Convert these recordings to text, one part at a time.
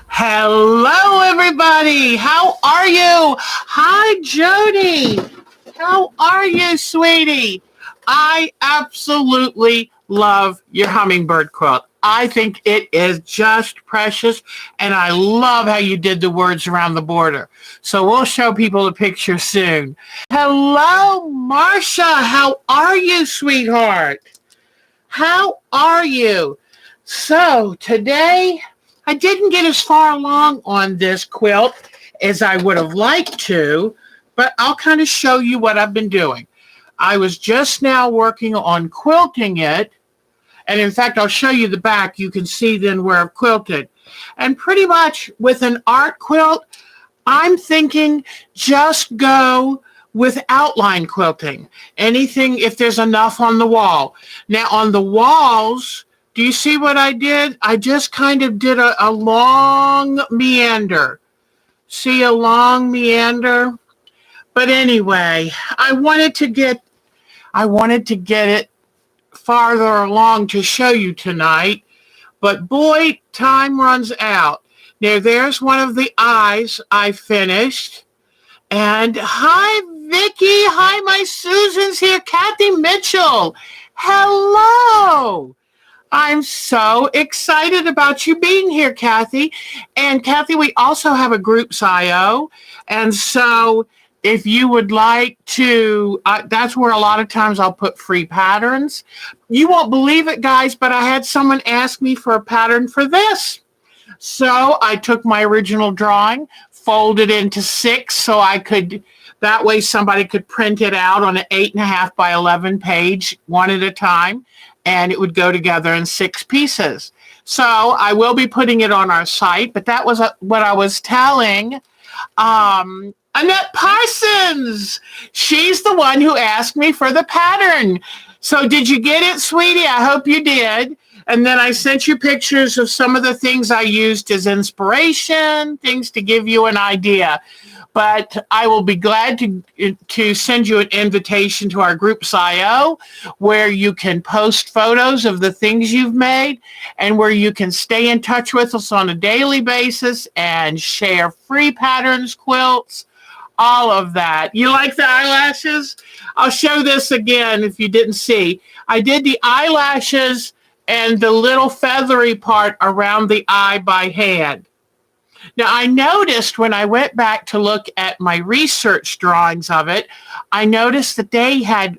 Hello, everybody. How are you? Hi, Jody. How are you, sweetie? I absolutely love your hummingbird quilt. I think it is just precious, and I love how you did the words around the border. So we'll show people the picture soon. Hello, Marcia. How are you, sweetheart? How are you? So today, I didn't get as far along on this quilt as I would have liked to, but I'll kind of show you what I've been doing. I was just now working on quilting it, and in fact, I'll show you the back. You can see then where I've quilted. And pretty much with an art quilt, I'm thinking just go with outline quilting. Anything, if there's enough on the wall. Now, on the walls, do you see what I did? I just kind of did a long meander. See a long meander? But anyway, I wanted to get it farther along to show you tonight. But boy, time runs out. Now, there's one of the eyes I finished. And hi, Vicki. Hi, my Susan's here. Kathy Mitchell. Hello. I'm so excited about you being here, Kathy. And Kathy, we also have a groups IO. And so if you would like to, that's where a lot of times I'll put free patterns. You won't believe it, guys, but I had someone ask me for a pattern for this. So I took my original drawing, folded into 6 so I could, that way somebody could print it out on an 8.5 by 11 page, one at a time, and it would go together in 6 pieces. So I will be putting it on our site, but that was what I was telling Annette Parsons. She's the one who asked me for the pattern. So did you get it, sweetie? I hope you did. And then I sent you pictures of some of the things I used as inspiration, things to give you an idea. But I will be glad to send you an invitation to our groups IO, where you can post photos of the things you've made and where you can stay in touch with us on a daily basis and share free patterns, quilts, all of that. You like the eyelashes? I'll show this again if you didn't see. I did the eyelashes and the little feathery part around the eye by hand. Now, I noticed when I went back to look at my research drawings of it, I noticed that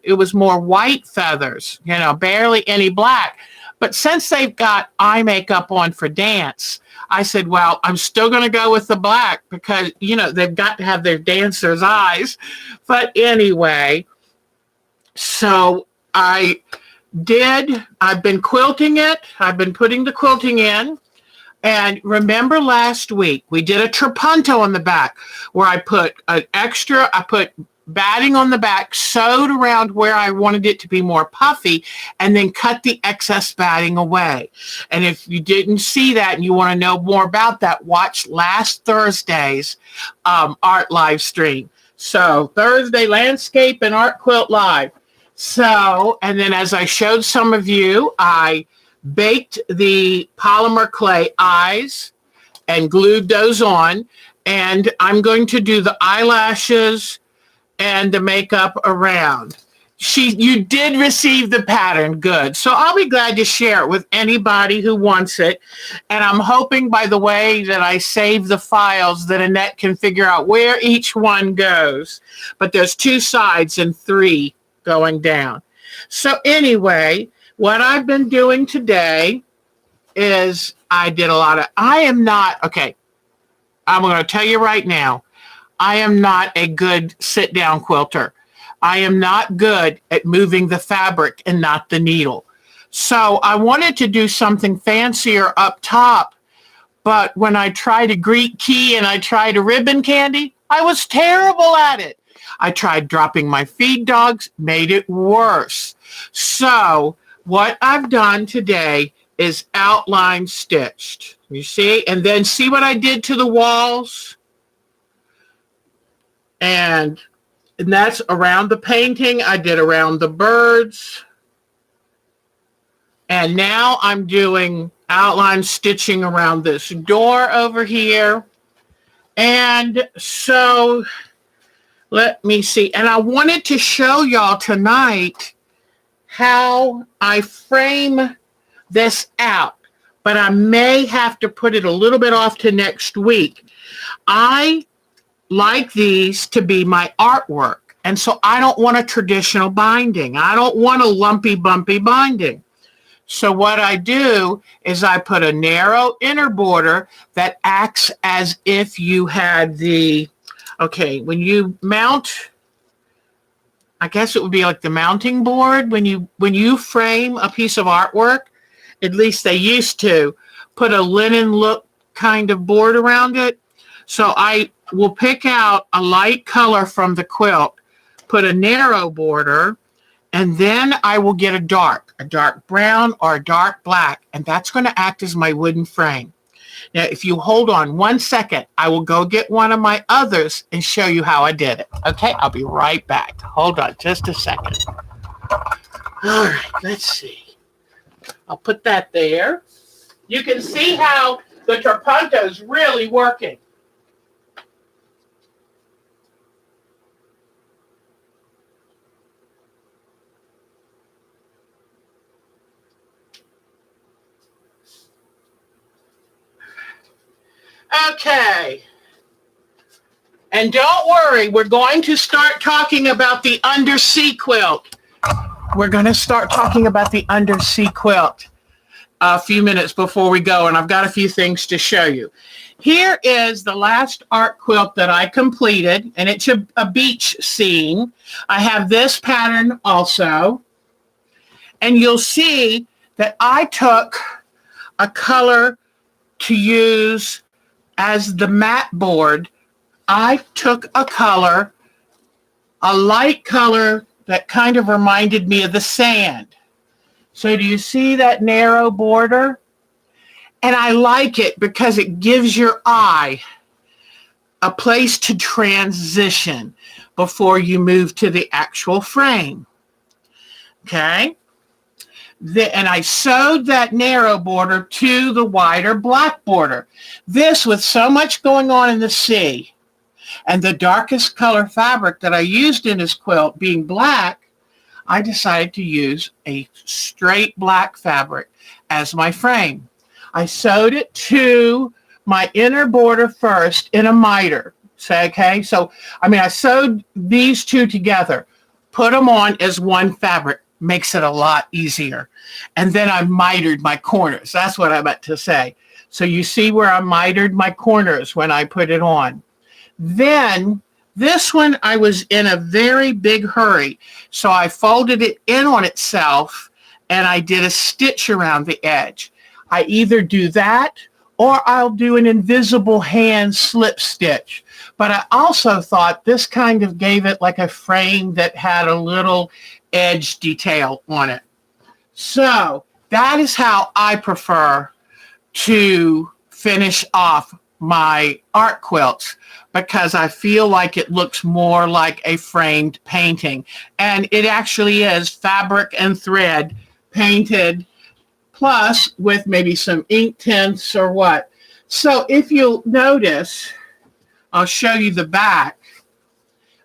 it was more white feathers, barely any black. But since they've got eye makeup on for dance, I said, well, I'm still going to go with the black because, they've got to have their dancer's eyes. But anyway, so I've been quilting it. I've been putting the quilting in. And remember last week, we did a trapunto on the back where I put batting on the back, sewed around where I wanted it to be more puffy, and then cut the excess batting away. And if you didn't see that and you want to know more about that, watch last Thursday's art live stream. So Thursday, Landscape and Art Quilt Live. So, and then as I showed some of you, I baked the polymer clay eyes and glued those on. And I'm going to do the eyelashes and the makeup around. You did receive the pattern. Good. So I'll be glad to share it with anybody who wants it. And I'm hoping, by the way, that I save the files that Annette can figure out where each one goes. But there's 2 sides and 3 going down. So anyway, what I've been doing today is I'm going to tell you right now, I am not a good sit-down quilter. I am not good at moving the fabric and not the needle. So I wanted to do something fancier up top, but when I tried a Greek key and I tried a ribbon candy, I was terrible at it. I tried dropping my feed dogs, made it worse. So what I've done today is outline stitched. You see? And then see what I did to the walls? And that's around the painting. I did around the birds. And now I'm doing outline stitching around this door over here. And so let me see. And I wanted to show y'all tonight how I frame this out, but I may have to put it a little bit off to next week. I like these to be my artwork, and so I don't want a traditional binding. I don't want a lumpy, bumpy binding. So what I do is I put a narrow inner border that acts as if you had the, okay, when you mount, I guess it would be like the mounting board. When you frame a piece of artwork, at least they used to, put a linen look kind of board around it. So I will pick out a light color from the quilt, put a narrow border, and then I will get a dark brown or a dark black, and that's going to act as my wooden frame. Now, if you hold on 1 second, I will go get one of my others and show you how I did it. Okay, I'll be right back. Hold on just a second. All right, let's see. I'll put that there. You can see how the trapunto is really working. Okay. And don't worry, we're going to start talking about the undersea quilt. We're going to start talking about the undersea quilt a few minutes before we go, and I've got a few things to show you. Here is the last art quilt that I completed, and it's a beach scene. I have this pattern also, and you'll see that I took a color to use as the mat board. I took a color, a light color that kind of reminded me of the sand. So do you see that narrow border? And I like it because it gives your eye a place to transition before you move to the actual frame. Okay? And I sewed that narrow border to the wider black border. This, with so much going on in the sea, and the darkest color fabric that I used in this quilt being black, I decided to use a straight black fabric as my frame. I sewed it to my inner border first in a miter. Okay, so I sewed these two together, put them on as one fabric. Makes it a lot easier. And then I mitered my corners. That's what I meant to say. So you see where I mitered my corners when I put it on. Then this one, I was in a very big hurry. So I folded it in on itself and I did a stitch around the edge. I either do that or I'll do an invisible hand slip stitch. But I also thought this kind of gave it like a frame that had a little edge detail on it. So that is how I prefer to finish off my art quilts, because I feel like it looks more like a framed painting. And it actually is fabric and thread painted, plus with maybe some ink tints or what. So if you'll notice, I'll show you the back,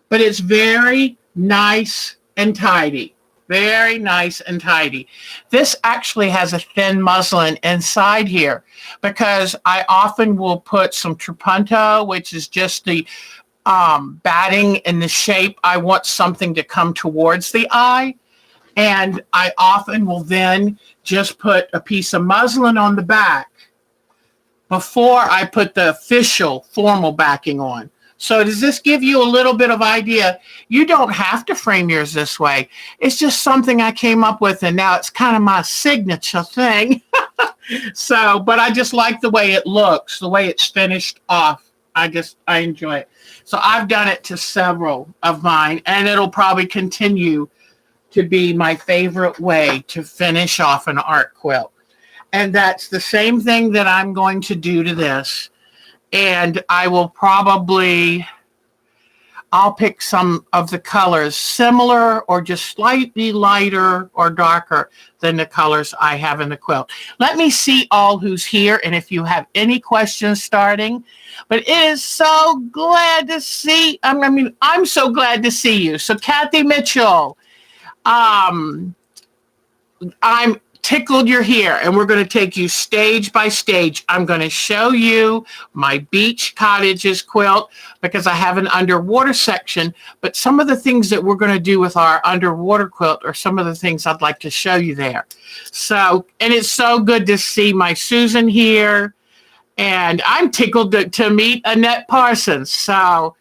but it's very nice and tidy. Very nice and tidy. This actually has a thin muslin inside here because I often will put some trapunto, which is just the batting in the shape. I want something to come towards the eye. And I often will then just put a piece of muslin on the back before I put the official formal backing on. So does this give you a little bit of idea? You don't have to frame yours this way. It's just something I came up with, and now it's kind of my signature thing. So, but I just like the way it looks, the way it's finished off. I enjoy it. So I've done it to several of mine, and it'll probably continue to be my favorite way to finish off an art quilt. And that's the same thing that I'm going to do to this. And I will probably, I'll pick some of the colors similar or just slightly lighter or darker than the colors I have in the quilt. Let me see all who's here and if you have any questions starting. But it is so glad to see, I'm so glad to see you. So Kathy Mitchell, I'm tickled you're here, and we're going to take you stage by stage. I'm going to show you my Beach Cottages quilt because I have an underwater section, but some of the things that we're going to do with our underwater quilt are some of the things I'd like to show you there. So, and it's so good to see my Susan here, and I'm tickled to meet Annette Parsons. So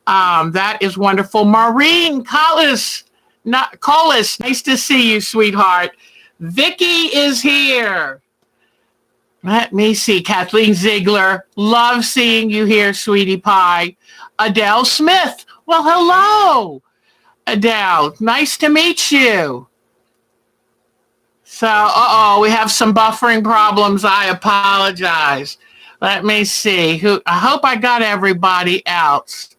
that is wonderful. Maureen Collis, nice to see you, sweetheart. Vicky is here. Let me see. Kathleen Ziegler. Love seeing you here, sweetie pie. Adele Smith. Well, hello, Adele. Nice to meet you. So, we have some buffering problems. I apologize. Let me see. I hope I got everybody else.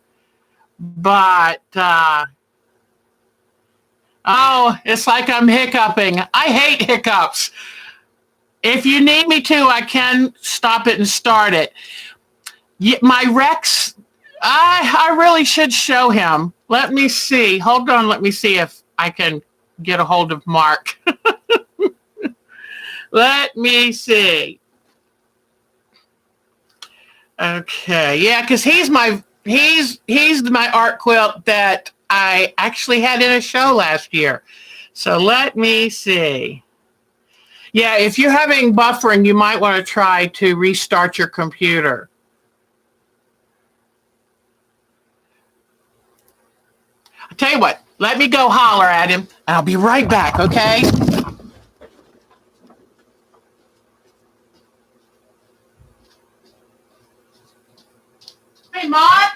But, it's like I'm hiccuping. I hate hiccups. If you need me to, I can stop it and start it. My Rex, I really should show him. Let me see. Hold on. Let me see if I can get a hold of Mark. Let me see. Okay. Yeah, because he's my art quilt that I actually had in a show last year. So let me see. Yeah, if you're having buffering, you might want to try to restart your computer. I'll tell you what, let me go holler at him, and I'll be right back, okay? Hey, Mark.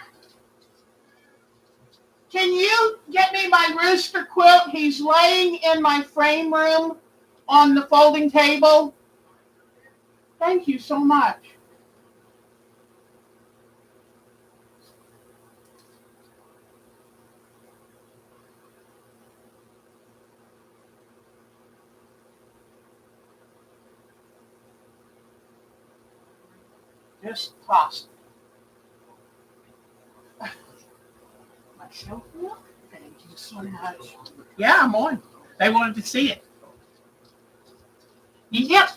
Can you get me my rooster quilt? He's laying in my frame room on the folding table. Thank you so much. Just toss it. Myself? Thank you so much. Yeah, I'm on. They wanted to see it. Yep.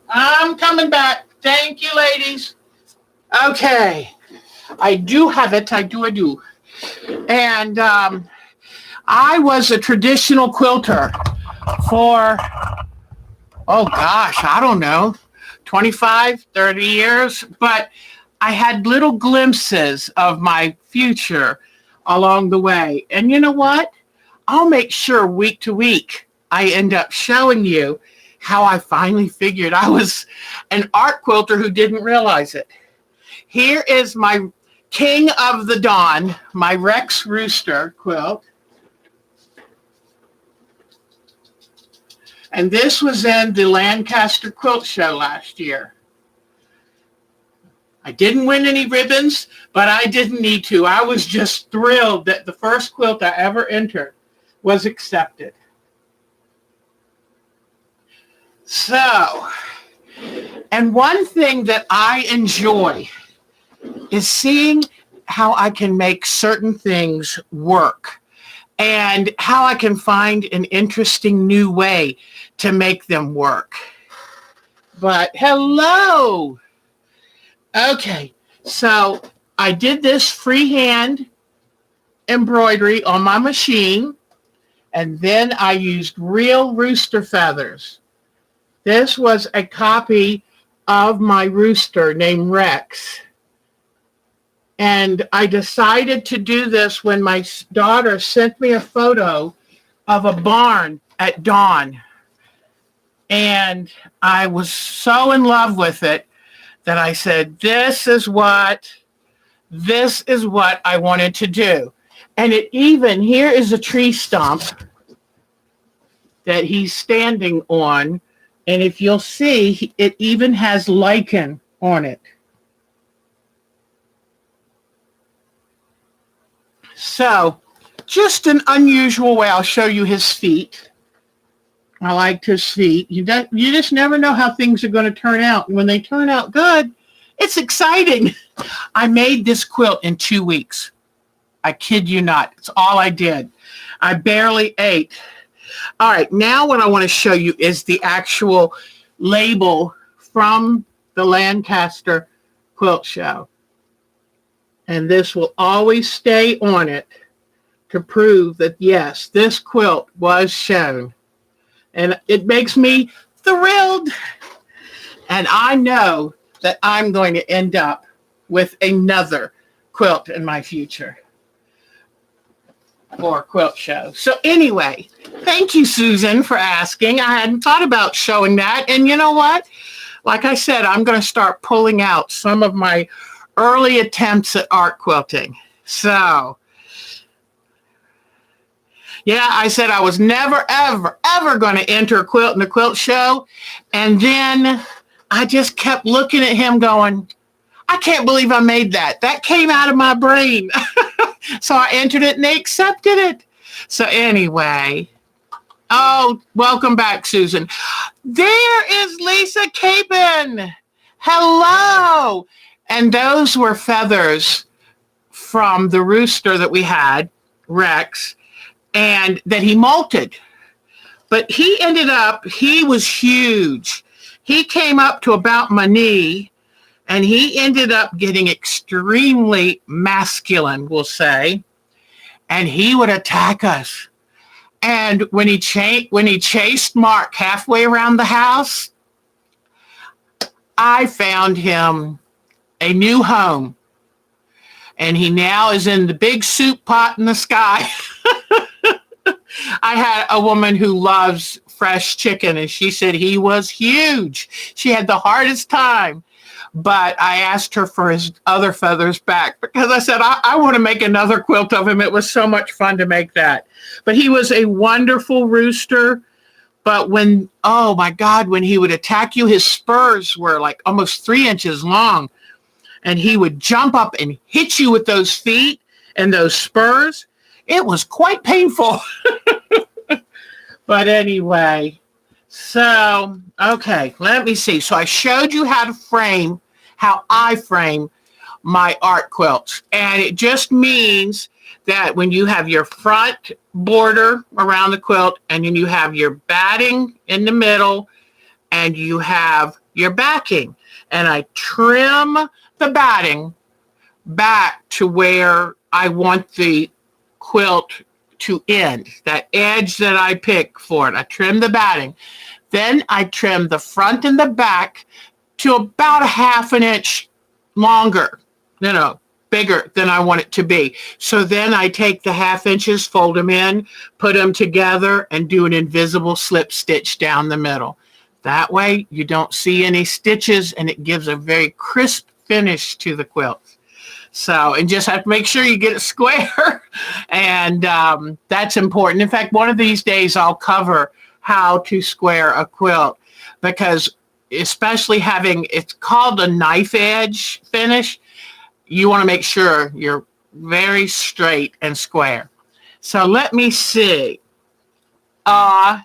I'm coming back. Thank you, ladies. Okay. I do have it. I do. And I was a traditional quilter for, I don't know, 25, 30 years. But I had little glimpses of my future along the way. And you know what? I'll make sure week to week I end up showing you how I finally figured I was an art quilter who didn't realize it. Here is my King of the Dawn, my Rex Rooster quilt. And this was in the Lancaster Quilt Show last year. I didn't win any ribbons, but I didn't need to. I was just thrilled that the first quilt I ever entered was accepted. So, and one thing that I enjoy is seeing how I can make certain things work and how I can find an interesting new way to make them work. But hello. Okay, so I did this freehand embroidery on my machine, and then I used real rooster feathers. This was a copy of my rooster named Rex. And I decided to do this when my daughter sent me a photo of a barn at dawn. And I was so in love with it that I said, this is what I wanted to do. And here is a tree stump that he's standing on. And if you'll see, it even has lichen on it. So just an unusual way. I'll show you his feet. I liked his feet. You just never know how things are going to turn out. And when they turn out good, it's exciting. I made this quilt in 2 weeks. I kid you not. It's all I did. I barely ate. All right, now what I want to show you is the actual label from the Lancaster Quilt Show. And this will always stay on it to prove that, yes, this quilt was shown. And it makes me thrilled. And I know that I'm going to end up with another quilt in my future for a quilt show. So anyway, thank you, Susan, for asking. I hadn't thought about showing that. And you know what? Like I said, I'm going to start pulling out some of my early attempts at art quilting. So yeah, I said I was never, ever, ever going to enter a quilt in the quilt show. And then I just kept looking at him going, I can't believe I made that. That came out of my brain. So I entered it and they accepted it. So anyway, oh, welcome back, Susan. There is Lisa Capen. Hello. And those were feathers from the rooster that we had, Rex, and that he molted. But he was huge. He came up to about my knee, and he ended up getting extremely masculine, we'll say, and he would attack us. And when he chased Mark halfway around the house, I found him a new home. And he now is in the big soup pot in the sky. I had a woman who loves fresh chicken, and she said he was huge. She had the hardest time. But I asked her for his other feathers back because I said, I want to make another quilt of him. It was so much fun to make that. But he was a wonderful rooster. But oh my God, when he would attack you, his spurs were like almost 3 inches long. And he would jump up and hit you with those feet and those spurs. It was quite painful. But anyway, so, okay, let me see. So I showed you how I frame my art quilts. And it just means that when you have your front border around the quilt, and then you have your batting in the middle, and you have your backing. And I trim the batting back to where I want the quilt to end, that edge that I pick for it. I trim the batting. Then I trim the front and the back to about a ½ an inch longer, bigger than I want it to be. So then I take the ½ inches, fold them in, put them together, and do an invisible slip stitch down the middle. That way you don't see any stitches, and it gives a very crisp finish to the quilt. So, and just have to make sure you get it square. And that's important. In fact, one of these days I'll cover how to square a quilt, because especially it's called a knife edge finish. You want to make sure you're very straight and square. So let me see. Oh,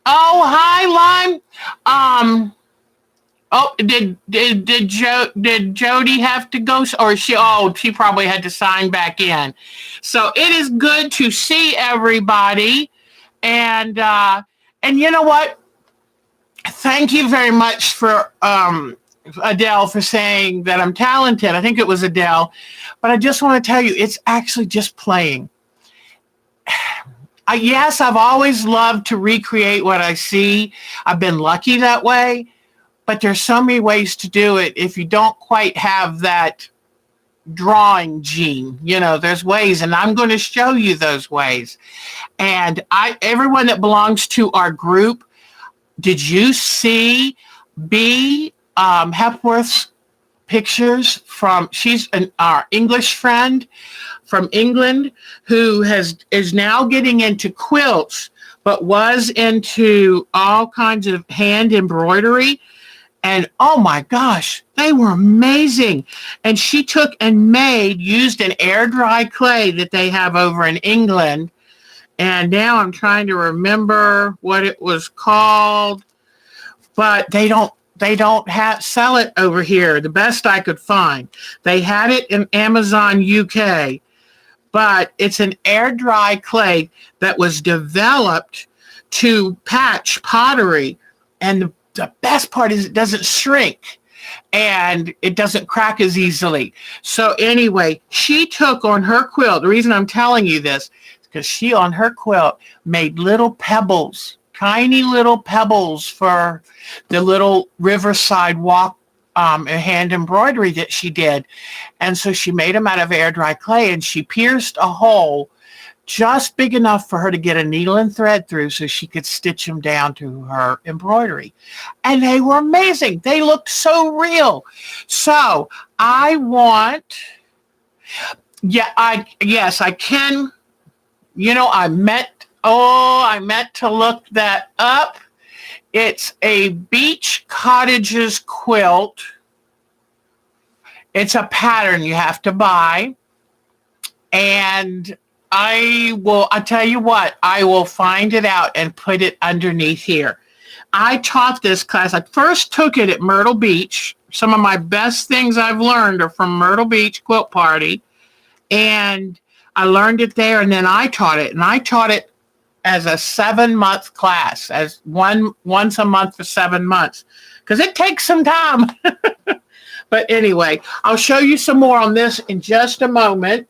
hi, Lime. Oh, did Jody have to go, or she probably had to sign back in. So it is good to see everybody. And you know what? Thank you very much for Adele for saying that I'm talented. I think it was Adele. But I just want to tell you, it's actually just playing. Yes, I've always loved to recreate what I see. I've been lucky that way. But there's so many ways to do it if you don't quite have that drawing gene. There's ways, and I'm going to show you those ways. And everyone that belongs to our group, did you see B. Hepworth's pictures she's our English friend from England who is now getting into quilts, but was into all kinds of hand embroidery. And oh my gosh, they were amazing. And she took and used an air dry clay that they have over in England. And now I'm trying to remember what it was called, but they don't sell it over here. The best I could find. They had it in Amazon UK, but it's an air dry clay that was developed to patch pottery. And the best part is it doesn't shrink and it doesn't crack as easily. So anyway, she took on her quilt. The reason I'm telling you this is because she on her quilt made little pebbles, tiny little pebbles for the little riverside walk hand embroidery that she did. And so she made them out of air dry clay, and she pierced a hole just big enough for her to get a needle and thread through so she could stitch them down to her embroidery. And they were amazing. They looked so real. So I want, I can, I meant to look that up. It's a Beach Cottages Quilt. It's a pattern you have to buy. And I'll tell you what, I will find it out and put it underneath here. I taught this class. I first took it at Myrtle Beach. Some of my best things I've learned are from Myrtle Beach Quilt Party. And I learned it there, and then I taught it. And I taught it as a 7-month class, as once a month for 7 months, because it takes some time. But anyway, I'll show you some more on this in just a moment.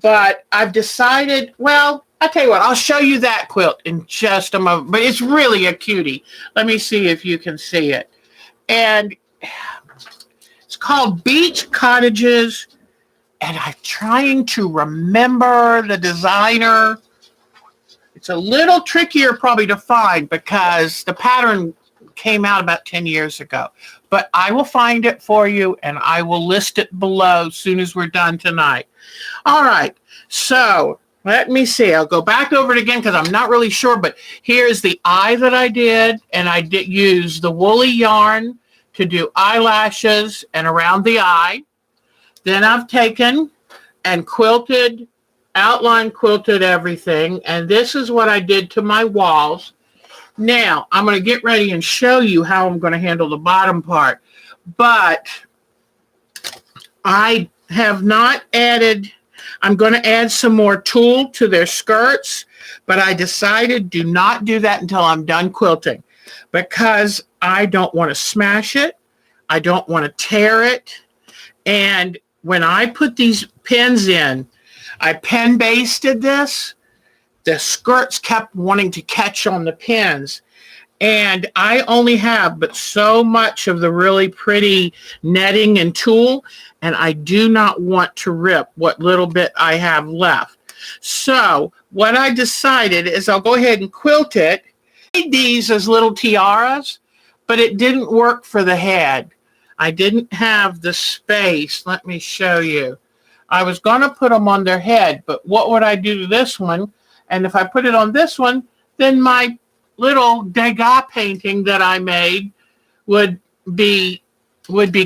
But I've decided, well, I'll tell you what, I'll show you that quilt in just a moment. But it's really a cutie. Let me see if you can see it. And it's called Beach Cottages. And I'm trying to remember the designer. It's a little trickier probably to find because the pattern came out about 10 years ago. But I will find it for you, and I will list it below as soon as we're done tonight. All right, so let me see. I'll go back over it again because I'm not really sure, but here's the eye that I did, and I did use the woolly yarn to do eyelashes and around the eye. Then I've taken and outline quilted everything, and this is what I did to my walls. Now, I'm going to get ready and show you how I'm going to handle the bottom part, but I have not added, I'm going to add some more tulle to their skirts, but I decided do not do that until I'm done quilting because I don't want to smash it. I don't want to tear it. And when I put these pins in, I pen basted this. The skirts kept wanting to catch on the pins. And I only have but so much of the really pretty netting and tulle, and I do not want to rip what little bit I have left. So what I decided is I'll go ahead and quilt it. I made these as little tiaras, but it didn't work for the head. I didn't have the space. Let me show you. I was going to put them on their head, but what would I do to this one? And if I put it on this one, then my little Degas painting that I made would be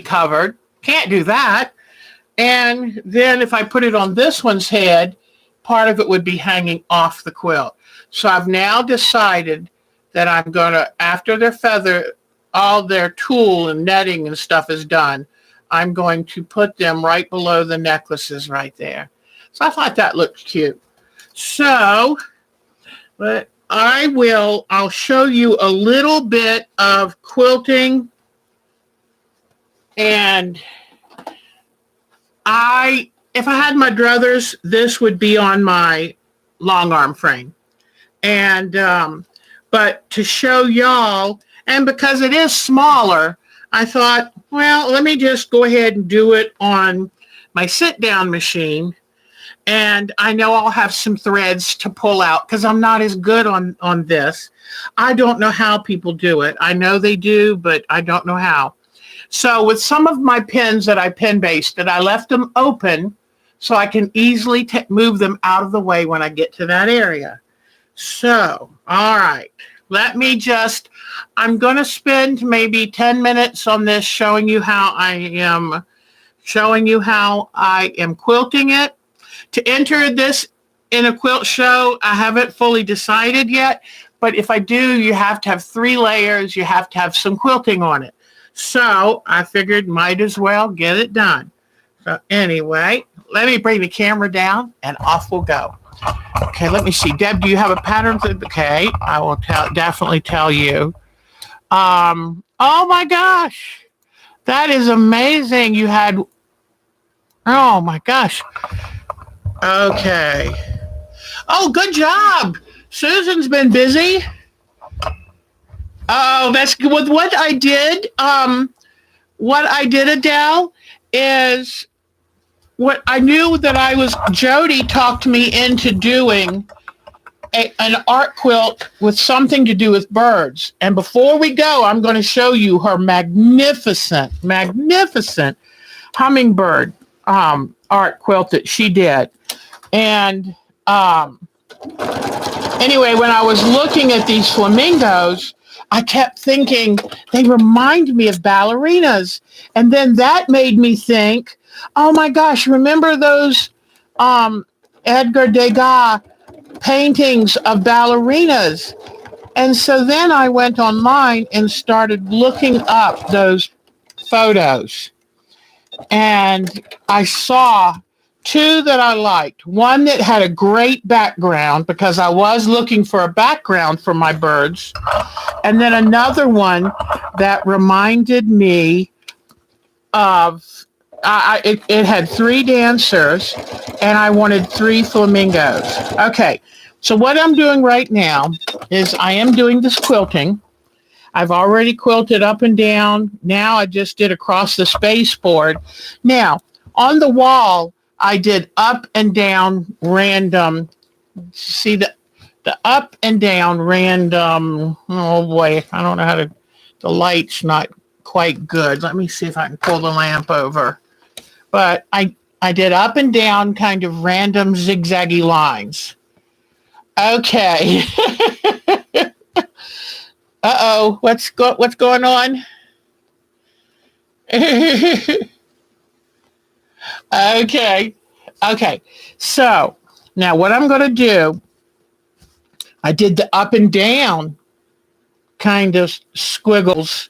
covered. Can't do that. And then if I put it on this one's head, part of it would be hanging off the quilt. So I've now decided that I'm going to, after their feather, all their tulle and netting and stuff is done, I'm going to put them right below the necklaces right there. So I thought that looked cute. So, but I'll show you a little bit of quilting, and if I had my druthers, this would be on my long arm frame. And, but to show y'all, and because it is smaller, I thought, well, let me just go ahead and do it on my sit-down machine. And I know I'll have some threads to pull out because I'm not as good on this. I don't know how people do it. I know they do, but I don't know how. So with some of my pins that I pin basted, I left them open so I can easily move them out of the way when I get to that area. So, all right, I'm going to spend maybe 10 minutes on this showing you how I am quilting it. To enter this in a quilt show, I haven't fully decided yet, but if I do, you have to have 3 layers. You have to have some quilting on it. So I figured might as well get it done. So anyway, let me bring the camera down and off we'll go. Okay, let me see. Deb, do you have a pattern? Okay, I will definitely tell you. Oh my gosh, that is amazing. You had, oh my gosh. Okay. Oh, good job. Susan's been busy. Oh, that's good. With what I did, Adele, is what I knew that Jody talked me into doing an art quilt with something to do with birds. And before we go, I'm going to show you her magnificent hummingbird art quilt that she did. And anyway, when I was looking at these flamingos, I kept thinking they remind me of ballerinas. And then that made me think, oh my gosh, remember those Edgar Degas paintings of ballerinas? And so then I went online and started looking up those photos. And I saw 2 that I liked. One that had a great background because I was looking for a background for my birds. And then another one that reminded me of, it had 3 dancers and I wanted 3 flamingos. Okay, so what I'm doing right now is I am doing this quilting. I've already quilted up and down. Now I just did across the spaceport. Now, on the wall, I did up and down random. See the up and down random. Oh boy, I don't know how to, the light's not quite good. Let me see if I can pull the lamp over. But I did up and down kind of random zigzaggy lines. Okay. Uh-oh, what's going on? Okay. So now what I'm going to do, I did the up and down kind of squiggles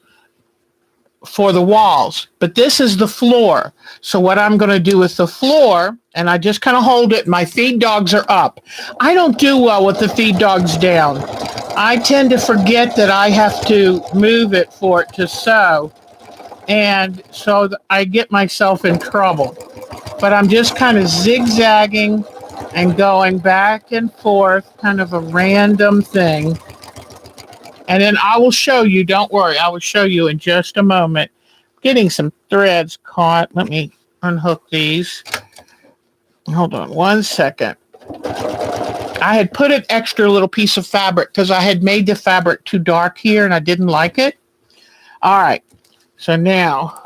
for the walls, but this is the floor. So what I'm going to do with the floor, and I just kind of hold it, my feed dogs are up. I don't do well with the feed dogs down. I tend to forget that I have to move it for it to sew, and so I get myself in trouble. But I'm just kind of zigzagging and going back and forth, kind of a random thing. And then I will show you, don't worry, I will show you in just a moment. Getting some threads caught. Let me unhook these. Hold on 1 second. I had put an extra little piece of fabric because I had made the fabric too dark here and I didn't like it. All right, so now,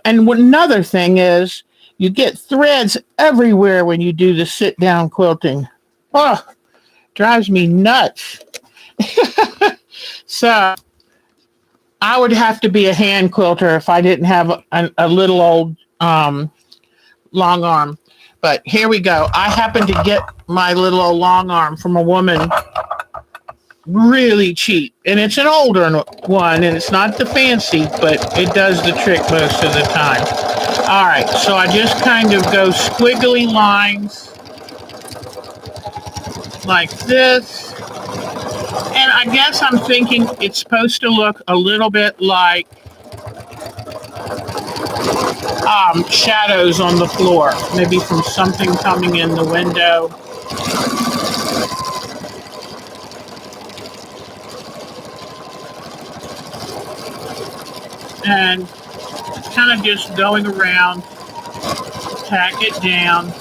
and another thing is you get threads everywhere when you do the sit-down quilting. Oh, drives me nuts. So I would have to be a hand quilter if I didn't have a little old long arm. But here we go. I happened to get my little old long arm from a woman really cheap. And it's an older one, and it's not the fancy, but it does the trick most of the time. All right, so I just kind of go squiggly lines like this. And I guess I'm thinking it's supposed to look a little bit like shadows on the floor, maybe from something coming in the window. And kind of just going around, tack it down.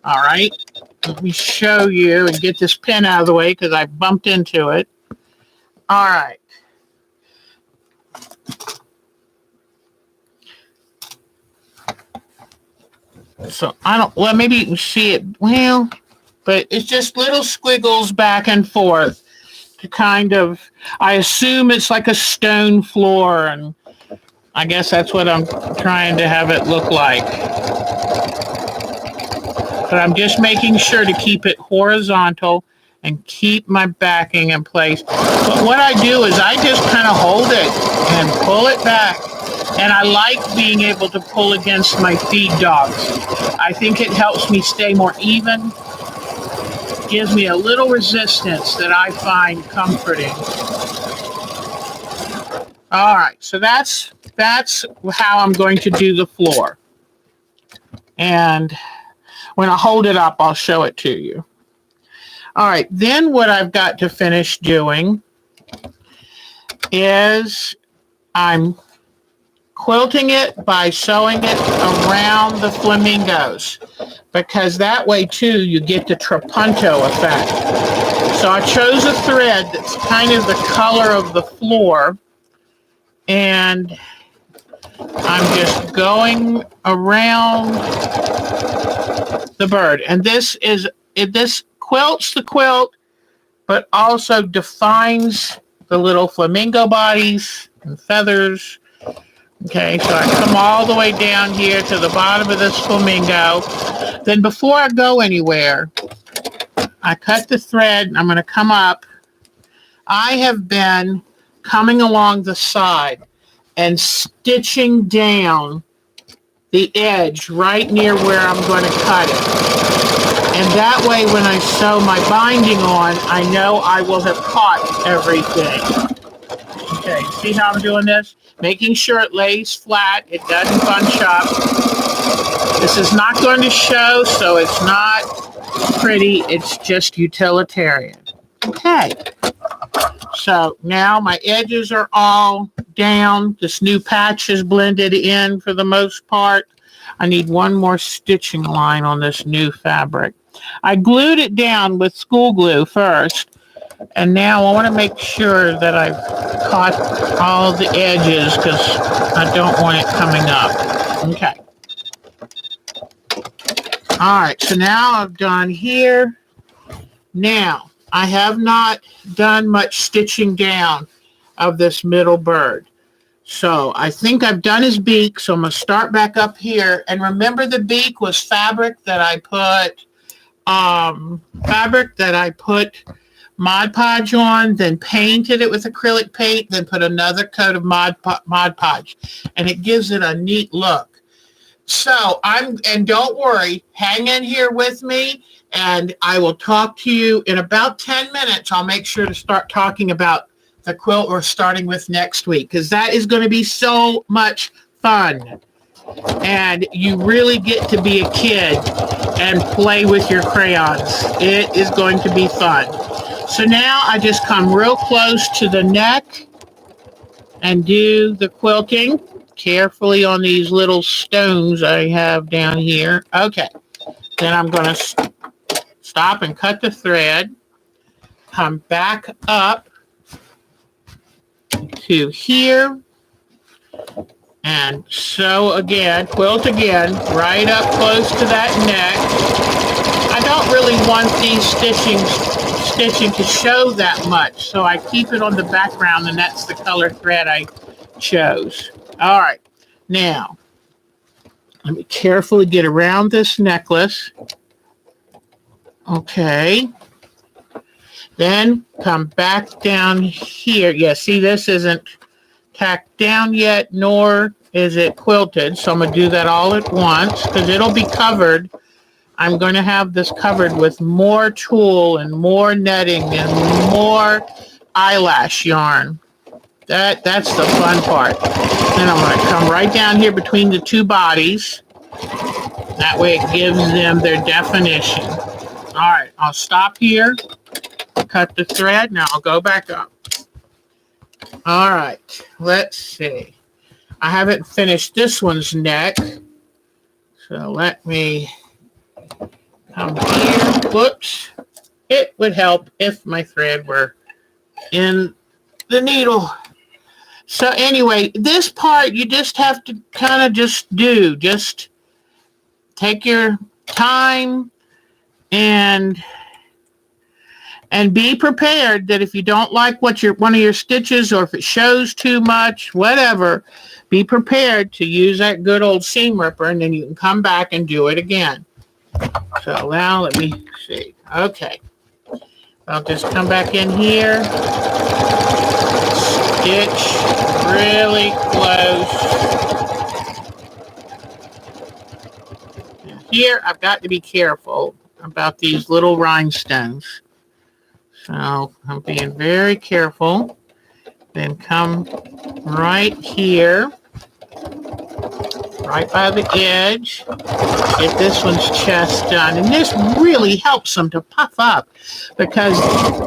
All right, let me show you and get this pin out of the way because I bumped into it. All right. So I don't, well, maybe you can see it. Well, but it's just little squiggles back and forth to kind of, I assume it's like a stone floor, and I guess that's what I'm trying to have it look like. But I'm just making sure to keep it horizontal and keep my backing in place. But what I do is I just kind of hold it and pull it back. And I like being able to pull against my feed dogs. I think it helps me stay more even. Gives me a little resistance that I find comforting. All right, so that's how I'm going to do the floor. And when I hold it up, I'll show it to you. All right, then what I've got to finish doing is I'm quilting it by sewing it around the flamingos, because that way too you get the trapunto effect. So I chose a thread that's kind of the color of the floor, and I'm just going around the bird. And this quilts the quilt, but also defines the little flamingo bodies and feathers. Okay, so I come all the way down here to the bottom of this flamingo. Then before I go anywhere, I cut the thread and I'm going to come up. I have been coming along the side and stitching down the edge right near where I'm going to cut it. And that way when I sew my binding on, I know I will have caught everything. Okay, see how I'm doing this? Making sure it lays flat, it doesn't bunch up. This is not going to show, so it's not pretty, it's just utilitarian. Okay, so now my edges are all down. This new patch is blended in for the most part. I need one more stitching line on this new fabric. I glued it down with school glue first, and now I want to make sure that I've caught all the edges because I don't want it coming up. Okay. All right, so now I've done here. Now, I have not done much stitching down of this middle bird. So I think I've done his beak, so I'm going to start back up here. And remember, the beak was fabric that I put Mod Podge on, then painted it with acrylic paint, then put another coat of Mod Podge, and it gives it a neat look. So and don't worry, hang in here with me, and I will talk to you in about 10 minutes. I'll make sure to start talking about the quilt we're starting with next week, because that is going to be so much fun. And you really get to be a kid and play with your crayons. It is going to be fun. So now I just come real close to the neck and do the quilting carefully on these little stones I have down here. Okay. Then I'm going to stop and cut the thread, come back up to here, and sew again, quilt again, right up close to that neck. I don't really want these stitching to show that much, so I keep it on the background, and that's the color thread I chose. All right, now let me carefully get around this necklace. Okay. Then come back down here. Yeah, see, this isn't tacked down yet, nor is it quilted. So I'm going to do that all at once because it'll be covered. I'm going to have this covered with more tulle and more netting and more eyelash yarn. That's the fun part. Then I'm going to come right down here between the two bodies. That way it gives them their definition. All right, I'll stop here. Cut the thread. Now I'll go back up. All right, let's see. I haven't finished this one's neck, so let me come here. Whoops. It would help if my thread were in the needle. So anyway, this part you just have to kind of just take your time And be prepared that if you don't like what one of your stitches, or if it shows too much, whatever, be prepared to use that good old seam ripper, and then you can come back and do it again. So now let me see. Okay. I'll just come back in here. Stitch really close. Here, I've got to be careful about these little rhinestones. So I'm being very careful. Then come right here, right by the edge. Get this one's chest done. And this really helps them to puff up, because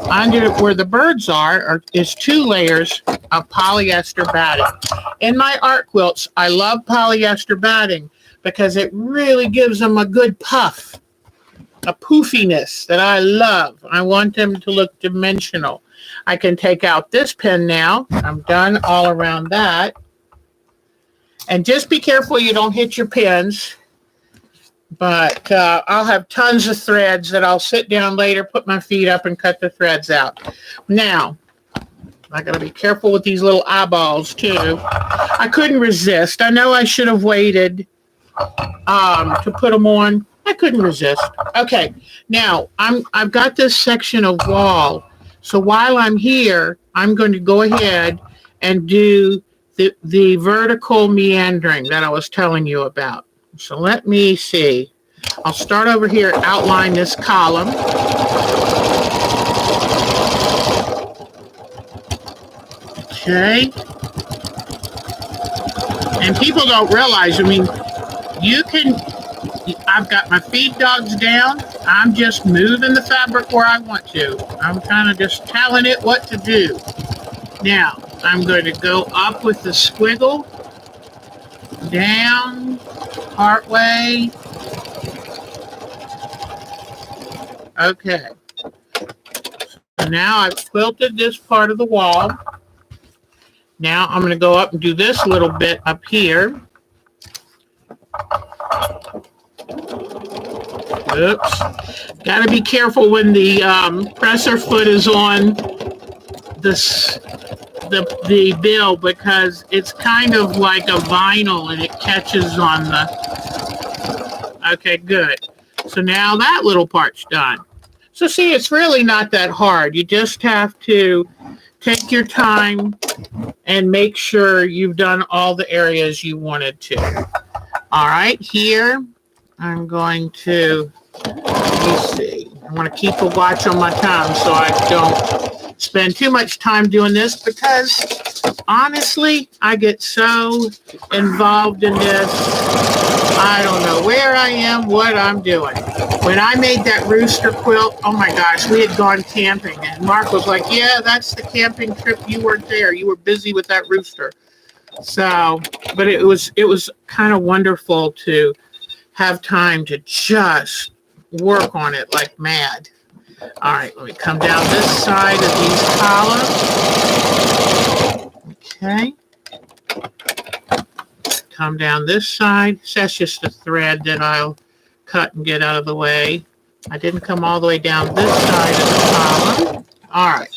under where the birds are is 2 layers of polyester batting. In my art quilts, I love polyester batting because it really gives them a good puff. A poofiness that I love. I want them to look dimensional. I can take out this pin now. I'm done all around that. And just be careful you don't hit your pins. But I'll have tons of threads that I'll sit down later, put my feet up, and cut the threads out. Now, I got to be careful with these little eyeballs too. I couldn't resist. I know I should have waited to put them on. I couldn't resist. Okay, now I've got this section of wall. So while I'm here, I'm going to go ahead and do the vertical meandering that I was telling you about. So let me see. I'll start over here, outline this column. Okay. And people don't realize, I mean, I've got my feed dogs down. I'm just moving the fabric where I want to. I'm kind of just telling it what to do. Now, I'm going to go up with the squiggle, down, partway. Okay. So now I've quilted this part of the wall. Now I'm going to go up and do this little bit up here. Oops. Got to be careful when the presser foot is on the bill, because it's kind of like a vinyl and it catches on the... Okay, good. So now that little part's done. So see, it's really not that hard. You just have to take your time and make sure you've done all the areas you wanted to. All right, here I'm going to, let me see. I want to keep a watch on my time so I don't spend too much time doing this, because honestly, I get so involved in this. I don't know where I am, what I'm doing. When I made that rooster quilt, oh my gosh, we had gone camping, and Mark was like, yeah, that's the camping trip. You weren't there. You were busy with that rooster. So, but it was kind of wonderful to have time to just work on it like mad. All right, let me come down this side of these columns. Okay. Come down this side. So that's just a thread that I'll cut and get out of the way. I didn't come all the way down this side of the column. All right.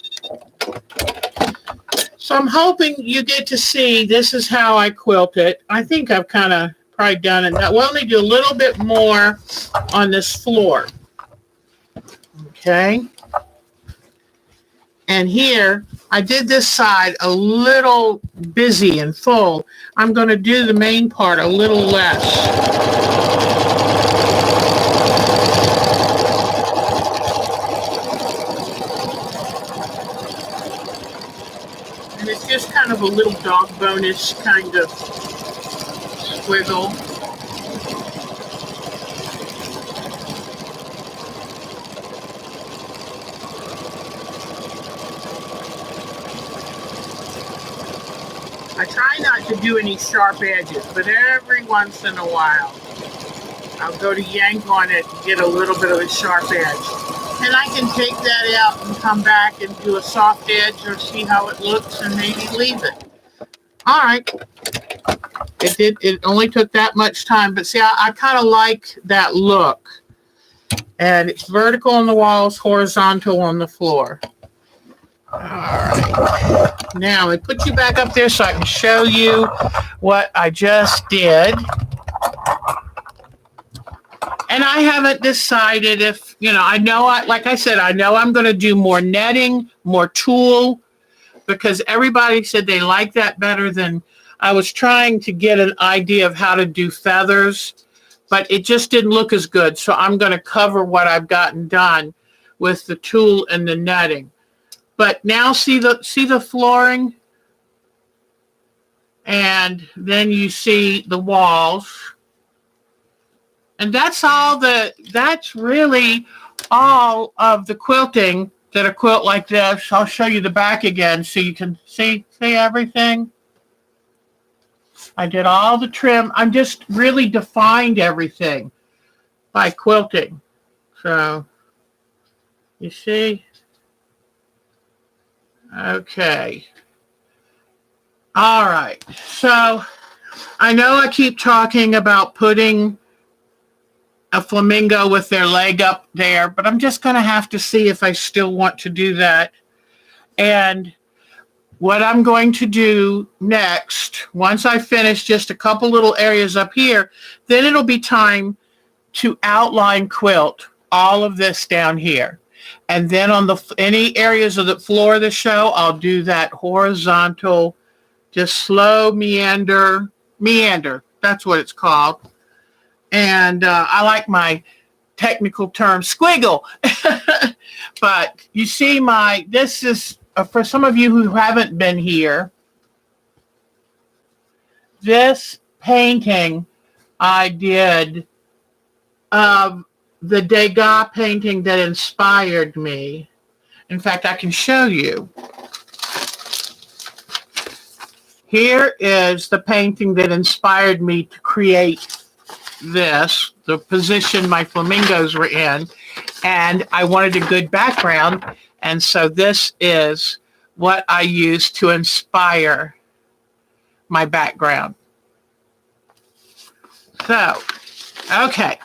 So I'm hoping you get to see this is how I quilt it. I think I've kind of probably done it. We'll only do a little bit more on this floor. Okay. And here, I did this side a little busy and full. I'm going to do the main part a little less. And it's just kind of a little dog bone-ish kind of squiggle. I try not to do any sharp edges, but every once in a while, I'll go to yank on it and get a little bit of a sharp edge. And I can take that out and come back and do a soft edge or see how it looks and maybe leave it. All right. It only took that much time, but see, I kind of like that look. And it's vertical on the walls, horizontal on the floor. All right. Now, I put you back up there so I can show you what I just did. And I haven't decided if, like I said, I know I'm going to do more netting, more tulle, because everybody said they like that better than I was trying to get an idea of how to do feathers, but it just didn't look as good. So I'm going to cover what I've gotten done with the tulle and the netting. But now see the flooring? And then you see the walls. And that's really all of the quilting that a quilt like this. I'll show you the back again so you can see everything. I did all the trim. I'm just really defined everything by quilting. So, you see? Okay. All right. So, I know I keep talking about putting a flamingo with their leg up there, but I'm just going to have to see if I still want to do that. And what I'm going to do next, once I finish just a couple little areas up here, then it'll be time to outline quilt all of this down here. And then on any areas of the floor of the show, I'll do that horizontal, just slow meander. That's what it's called. And I like my technical term, squiggle. But you see this is, for some of you who haven't been here, this painting I did of the Degas painting that inspired me. In fact, I can show you. Here is the painting that inspired me to create this, the position my flamingos were in, and I wanted a good background, and so this is what I used to inspire my background. So, okay,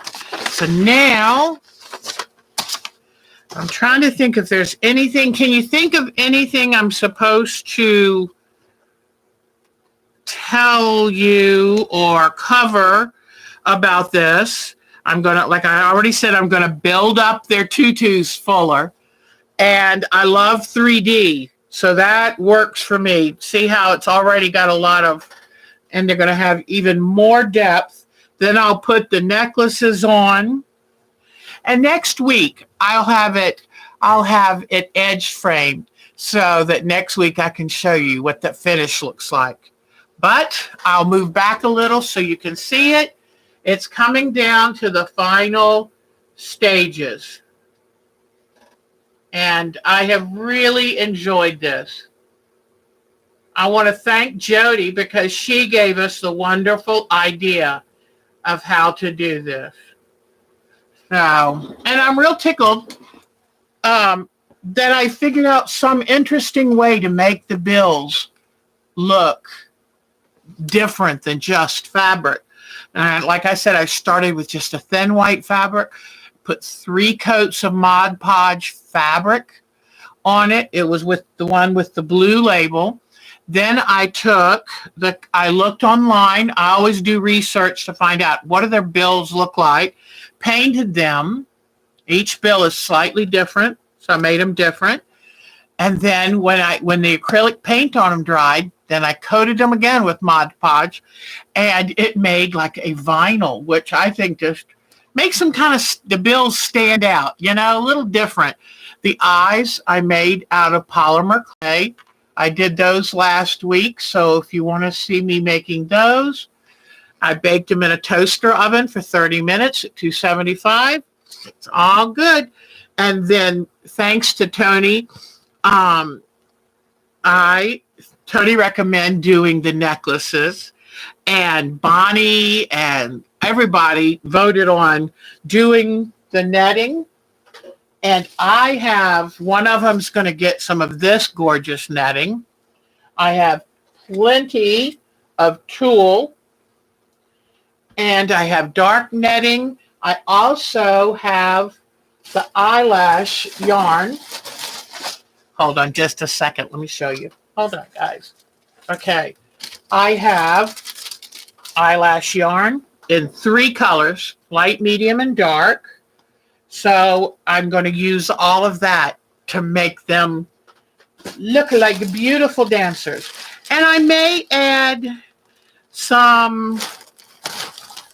so now I'm trying to think if there's anything. Can you think of anything I'm supposed to tell you or cover about this? I'm going to, like I already said, I'm going to build up their tutus fuller. And I love 3D. So that works for me. See how it's already got a lot of, and they're going to have even more depth. Then I'll put the necklaces on. And next week, I'll have it edge framed so that next week I can show you what the finish looks like. But I'll move back a little so you can see it. It's coming down to the final stages. And I have really enjoyed this. I want to thank Jody because she gave us the wonderful idea of how to do this. So, and I'm real tickled that I figured out some interesting way to make the bills look different than just fabric. And like I said, I started with just a thin white fabric, put 3 coats of Mod Podge fabric on it. It was with the one with the blue label. Then I looked online. I always do research to find out what do their bills look like. Painted them. Each bill is slightly different, so I made them different. And then when the acrylic paint on them dried, then I coated them again with Mod Podge, and it made like a vinyl, which I think just makes them kind of, the bills stand out, a little different. The eyes I made out of polymer clay. I did those last week, so if you want to see me making those, I baked them in a toaster oven for 30 minutes at 275. It's all good. And then thanks to Tony, Tony recommend doing the necklaces, and Bonnie and everybody voted on doing the netting. And I have, one of them's going to get some of this gorgeous netting. I have plenty of tulle, and I have dark netting. I also have the eyelash yarn. Hold on just a second. Let me show you. Hold on, guys. Okay. I have eyelash yarn in 3 colors, light, medium, and dark. So I'm going to use all of that to make them look like beautiful dancers. And I may add some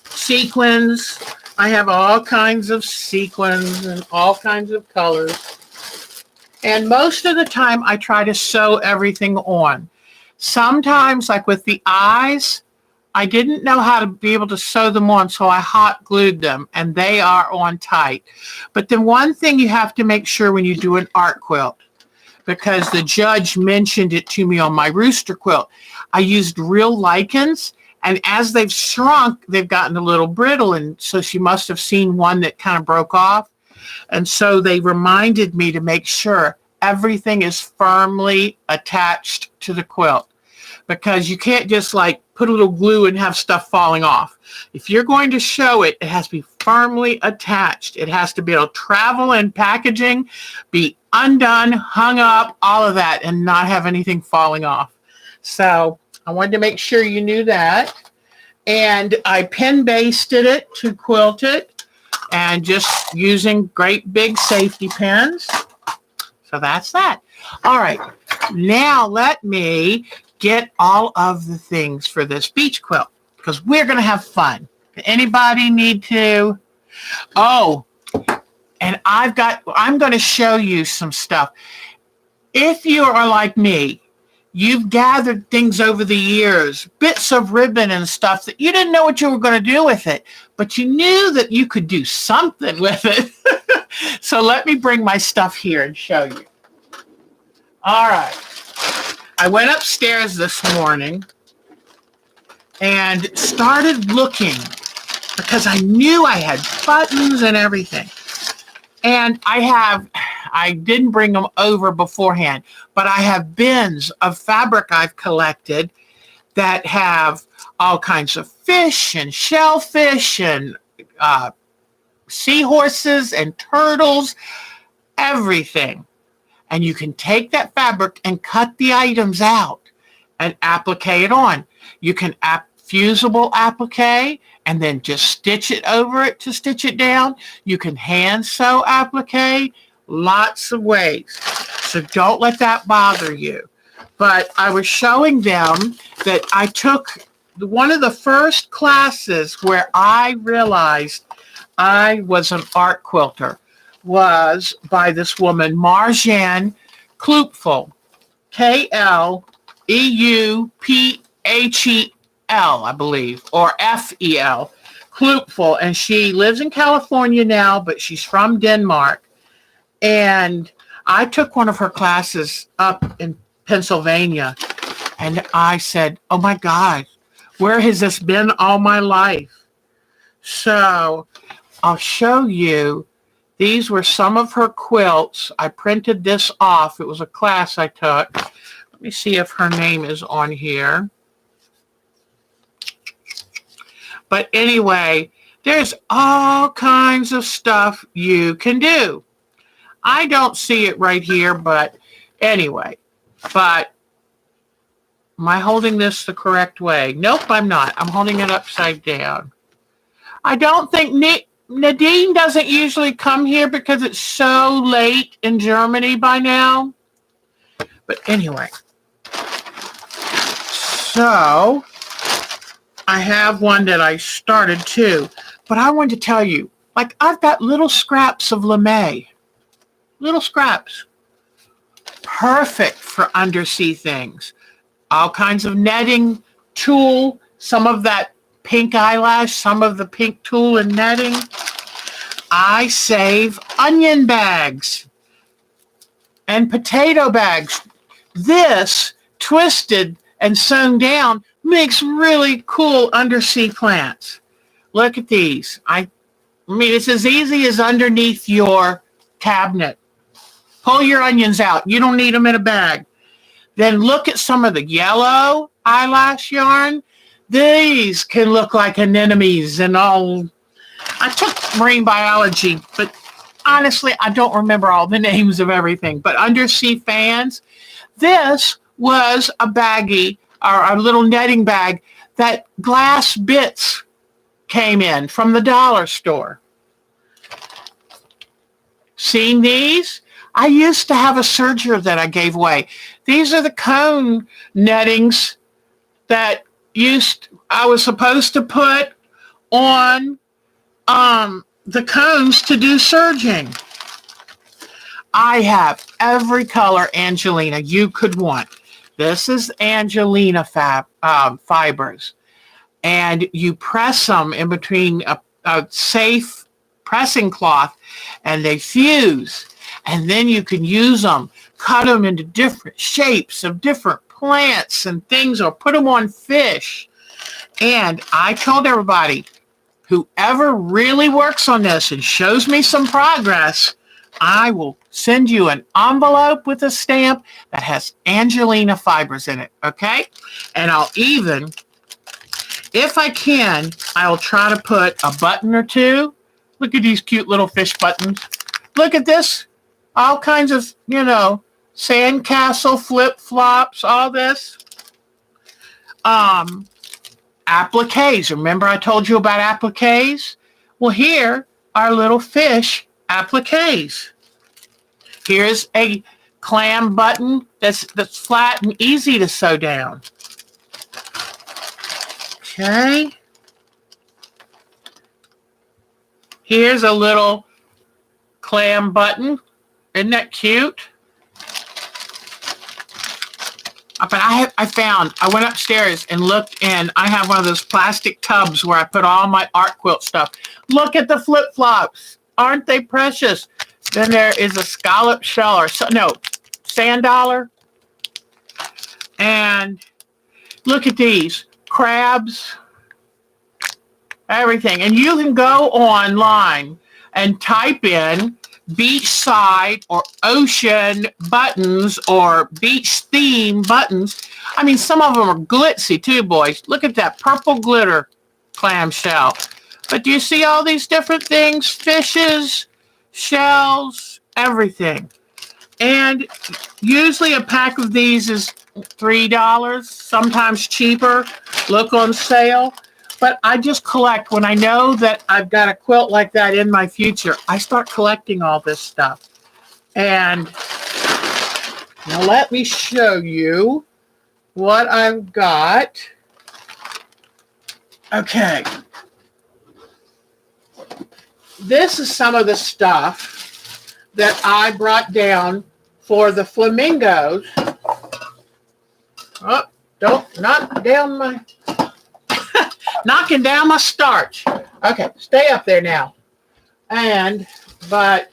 sequins. I have all kinds of sequins and all kinds of colors. And most of the time I try to sew everything on. Sometimes, like with the eyes, I didn't know how to be able to sew them on, so I hot glued them, and they are on tight. But then one thing you have to make sure when you do an art quilt, because the judge mentioned it to me on my rooster quilt, I used real lichens, and as they've shrunk, they've gotten a little brittle, and so she must have seen one that kind of broke off. And so they reminded me to make sure everything is firmly attached to the quilt, because you can't just like put a little glue and have stuff falling off. If you're going to show it, it has to be firmly attached. It has to be able to travel in packaging, be undone, hung up, all of that, and not have anything falling off. So I wanted to make sure you knew that. And I pin basted it to quilt it, and just using great big safety pins. So that's that. All right. Now let me get all of the things for this beach quilt, because we're going to have fun. Anybody need to? Oh, and I'm going to show you some stuff. If you are like me, you've gathered things over the years, bits of ribbon and stuff that you didn't know what you were going to do with it, but you knew that you could do something with it. So let me bring my stuff here and show you. All right. I went upstairs this morning and started looking because I knew I had buttons and everything. And I didn't bring them over beforehand, but I have bins of fabric I've collected that have all kinds of fish and shellfish and seahorses and turtles, everything. And you can take that fabric and cut the items out and applique it on. You can fusible applique and then just stitch it over it to stitch it down. You can hand sew applique, lots of ways. So don't let that bother you. But I was showing them that I took one of the first classes where I realized I was an art quilter was by this woman, Marjan Kloopfel, Kleupphel, I believe, or Fel, Kloopfel, and she lives in California now, but she's from Denmark. And I took one of her classes up in Pennsylvania, and I said, oh my God, where has this been all my life? So I'll show you. These were some of her quilts. I printed this off. It was a class I took. Let me see if her name is on here. But anyway, there's all kinds of stuff you can do. I don't see it right here, but anyway. But am I holding this the correct way? Nope, I'm not. I'm holding it upside down. I don't think Nadine doesn't usually come here because it's so late in Germany by now. But anyway. So I have one that I started too. But I wanted to tell you, like I've got little scraps of lame. Little scraps. Perfect for undersea things. All kinds of netting, tulle, some of that pink eyelash, some of the pink tulle and netting. I save onion bags and potato bags. This twisted and sewn down makes really cool undersea plants. Look at these. I mean, it's as easy as underneath your cabinet. Pull your onions out. You don't need them in a bag. Then look at some of the yellow eyelash yarn. These can look like anemones and all I took marine biology, but honestly, I don't remember all the names of everything. But undersea fans, this was a baggie, or a little netting bag that glass bits came in from the dollar store. Seen these? I used to have a serger that I gave away. These are the cone nettings that I was supposed to put on the cones to do serging. I have every color Angelina you could want. This is Angelina fibers. And you press them in between a safe pressing cloth, and they fuse. And then you can use them, cut them into different shapes of different plants and things, or put them on fish. And I told everybody, whoever really works on this and shows me some progress, I will send you an envelope with a stamp that has Angelina fibers in it, okay? And I'll even, if I can, I'll try to put a button or two. Look at these cute little fish buttons. Look at this. All kinds of, sandcastle, flip-flops, all this. Appliques. Remember I told you about appliques? Well, here are little fish appliques. Here's a clam button that's flat and easy to sew down. Okay. Here's a little clam button. Isn't that cute? But I went upstairs and looked, and I have one of those plastic tubs where I put all my art quilt stuff. Look at the flip-flops. Aren't they precious? Then there is a scallop shell, sand dollar. And look at these crabs, everything. And you can go online and type in beachside or ocean buttons or beach theme buttons. I mean, some of them are glitzy too, boys. Look at that purple glitter clamshell. But do you see all these different things? Fishes, shells, everything. And usually a pack of these is $3, sometimes cheaper. Look on sale. But I just collect. When I know that I've got a quilt like that in my future, I start collecting all this stuff. And now let me show you what I've got. Okay. This is some of the stuff that I brought down for the flamingos. Oh, don't knock down my... knocking down my starch. Okay, stay up there now. But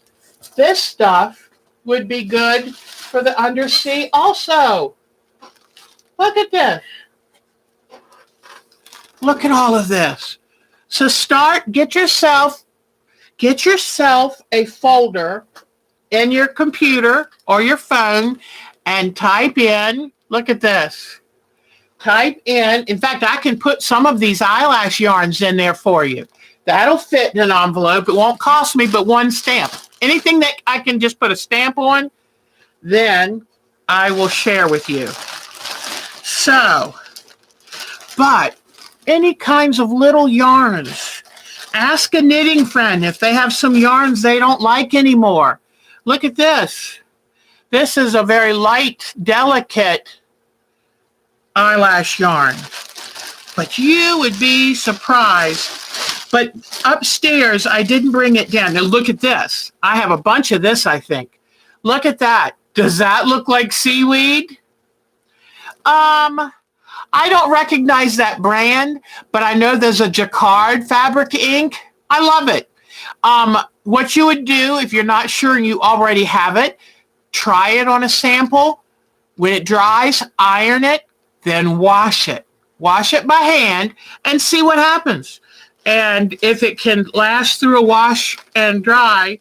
this stuff would be good for the undersea also. Look at this. Look at all of this. So get yourself a folder in your computer or your phone and type in, look at this. Type in fact, I can put some of these eyelash yarns in there for you. That'll fit in an envelope. It won't cost me but one stamp. Anything that I can just put a stamp on, then I will share with you. So, but any kinds of little yarns. Ask a knitting friend if they have some yarns they don't like anymore. Look at this. This is a very light, delicate eyelash yarn, but you would be surprised. But upstairs, I didn't bring it down. Now look at this. I have a bunch of this, I think. Look at that. Does that look like seaweed? I don't recognize that brand, but I know there's a jacquard fabric ink. I love it. What you would do if you're not sure and you already have it, try it on a sample. When it dries, iron it. Then wash it. Wash it by hand and see what happens. And if it can last through a wash and dry.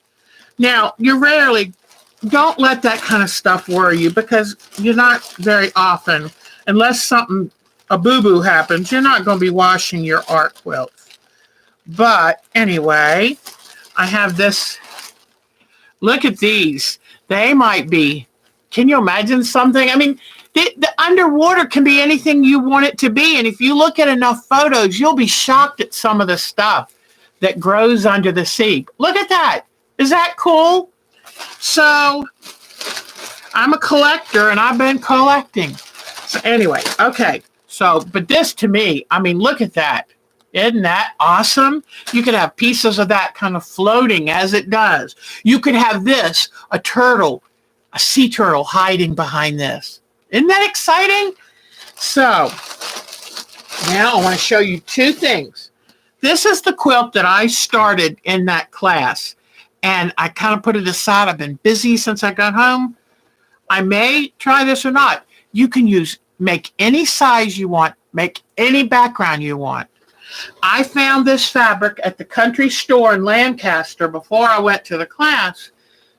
Now, don't let that kind of stuff worry you, because you're not very often, unless a boo-boo happens, you're not going to be washing your art quilts. But anyway, I have this. Look at these. They might be. Can you imagine something? I mean, the underwater can be anything you want it to be. And if you look at enough photos, you'll be shocked at some of the stuff that grows under the sea. Look at that. Is that cool? So I'm a collector and I've been collecting. So anyway, okay. So, but this to me, I mean, look at that. Isn't that awesome? You could have pieces of that kind of floating as it does. You could have this, a turtle, a sea turtle hiding behind this. Isn't that exciting? So now I want to show you two things. This is the quilt that I started in that class, and I kind of put it aside. I've been busy since I got home. I may try this or not. You can make any size you want, make any background you want. I found this fabric at the country store in Lancaster before I went to the class,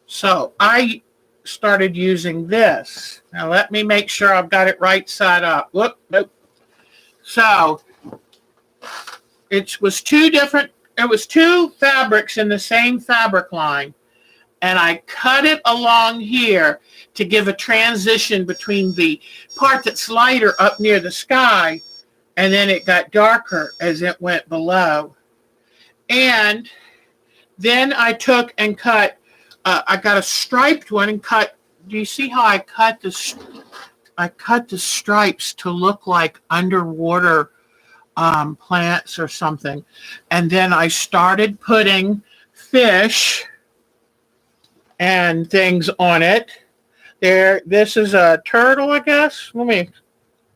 so I started using this. Now let me make sure I've got it right side up. Whoop, nope. So it was two fabrics in the same fabric line, and I cut it along here to give a transition between the part that's lighter up near the sky, and then it got darker as it went below. And then I took and cut, I got a striped one and cut. Do you see how I cut the stripes to look like underwater plants or something? And then I started putting fish and things on it. This is a turtle, I guess.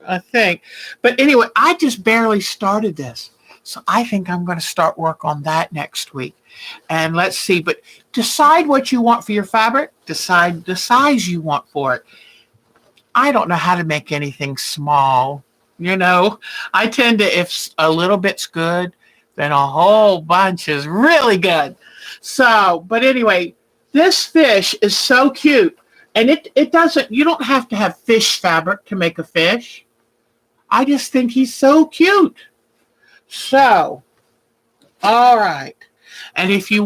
I think. But anyway, I just barely started this. So I think I'm going to start work on that next week. And let's see. But decide what you want for your fabric. Decide the size you want for it. I don't know how to make anything small. You know, I tend to, if a little bit's good, then a whole bunch is really good. So, but anyway, this fish is so cute. And it doesn't, you don't have to have fish fabric to make a fish. I just think he's so cute. So, all right. And if you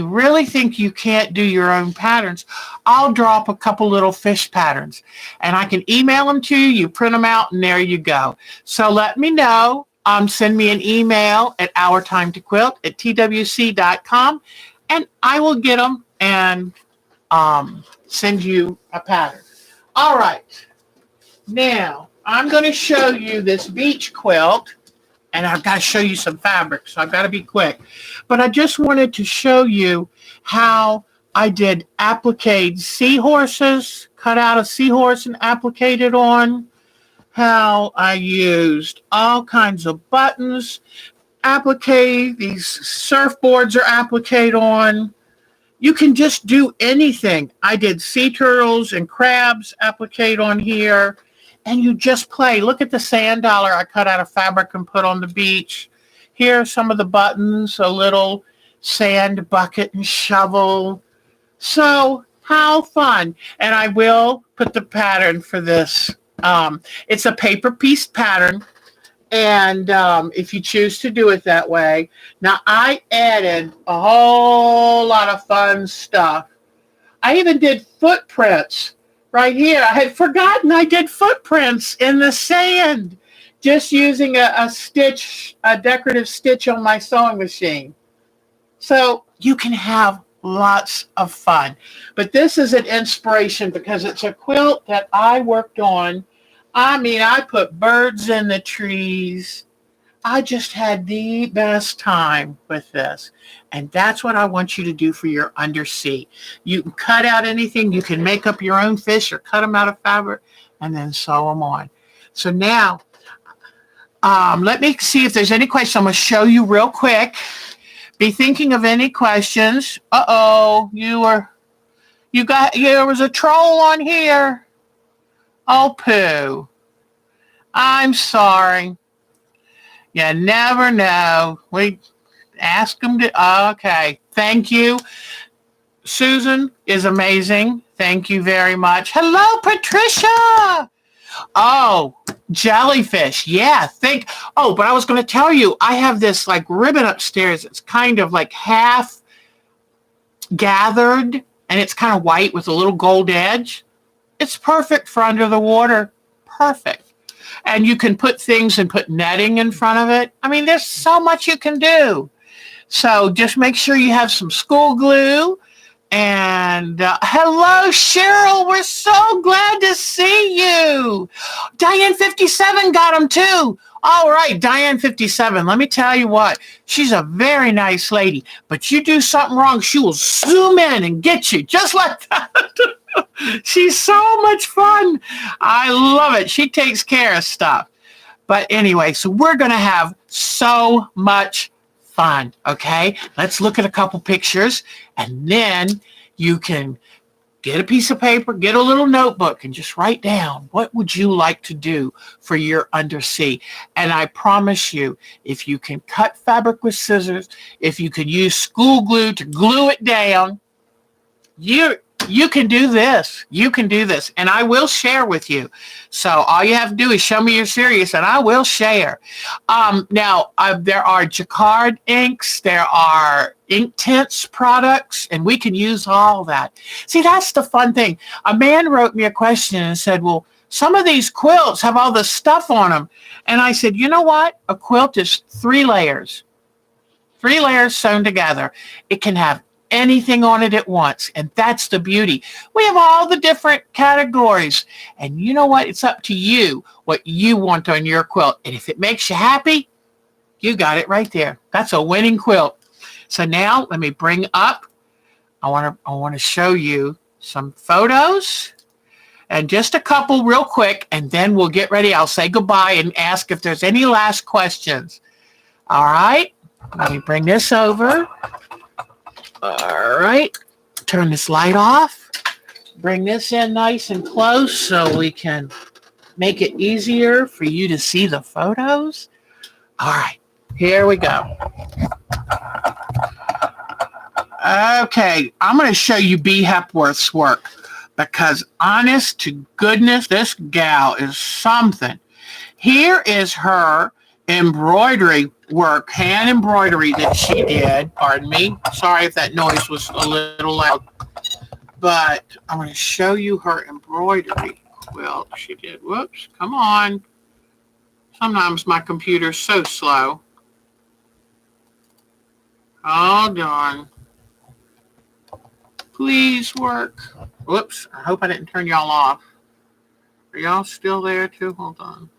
really think you can't do your own patterns, I'll drop a couple little fish patterns. And I can email them to you. You print them out, and there you go. So let me know. Send me an email at ourtimetoquilt@twc.com, and I will get them and send you a pattern. All right. Now, I'm going to show you this beach quilt, and I've got to show you some fabric, so I've got to be quick. But I just wanted to show you how I did appliqued seahorses, cut out a seahorse and appliqued it on, how I used all kinds of buttons, applique, these surfboards are appliqued on. You can just do anything. I did sea turtles and crabs appliqued on here. And you just play. Look at the sand dollar I cut out of fabric and put on the beach. Here are some of the buttons, a little sand bucket and shovel. So how fun. And I will put the pattern for this. It's a paper piece pattern. And if you choose to do it that way. Now, I added a whole lot of fun stuff. I even did footprints. Right here, I had forgotten I did footprints in the sand, just using a decorative stitch on my sewing machine. So you can have lots of fun. But this is an inspiration because it's a quilt that I worked on. I mean, I put birds in the trees. I just had the best time with this. And that's what I want you to do for your undersea. You can cut out anything. You can make up your own fish or cut them out of fabric and then sew them on. So now, let me see if there's any questions. I'm going to show you real quick. Be thinking of any questions. Uh-oh, there was a troll on here. Oh, poo. I'm sorry. You never know. We ask them to, okay. Thank you. Susan is amazing. Thank you very much. Hello, Patricia. Oh, Jellyfish. Yeah. Oh, but I was going to tell you, I have this like ribbon upstairs. It's kind of like half gathered and it's kind of white with a little gold edge. It's perfect for under the water. Perfect. And you can put things and put netting in front of it. I mean, there's so much you can do. So just make sure you have some school glue. And hello, Cheryl. We're so glad to see you. Diane 57 got them too. All right, Diane 57. Let me tell you what. She's a very nice lady. But you do something wrong, she will zoom in and get you just like that. She's so much fun. I love it. She takes care of stuff. But anyway, so we're going to have so much fun, okay? Let's look at a couple pictures, and then you can get a piece of paper, get a little notebook, and just write down what would you like to do for your undersea. And I promise you, if you can cut fabric with scissors, if you can use school glue to glue it down, you can do this. You can do this. And I will share with you. So all you have to do is show me you're serious, and I will share. Now, there are Jacquard inks. There are Inktense products, and we can use all that. See, that's the fun thing. A man wrote me a question and said, well, some of these quilts have all this stuff on them. And I said, you know what? A quilt is 3 layers. 3 layers sewn together. It can have anything on it at once, and that's the beauty. We have all the different categories, and you know what? It's up to you what you want on your quilt, and if it makes you happy, you got it right there. That's a winning quilt. So now let me bring up, I want to show you some photos, and just a couple real quick, and then we'll get ready. I'll say goodbye and ask if there's any last questions. All right, let me bring this over. All right, turn this light off. Bring this in nice and close so we can make it easier for you to see the photos. All right, here we go. Okay, I'm going to show you Bea Hepworth's work because honest to goodness, this gal is something. Here is her embroidery work, hand embroidery that she did. Pardon me. Sorry if that noise was a little loud. But I'm going to show you her embroidery quilt she did. Whoops. Come on. Sometimes my computer's so slow. Hold on. Please work. Whoops. I hope I didn't turn y'all off. Are y'all still there too? Hold on.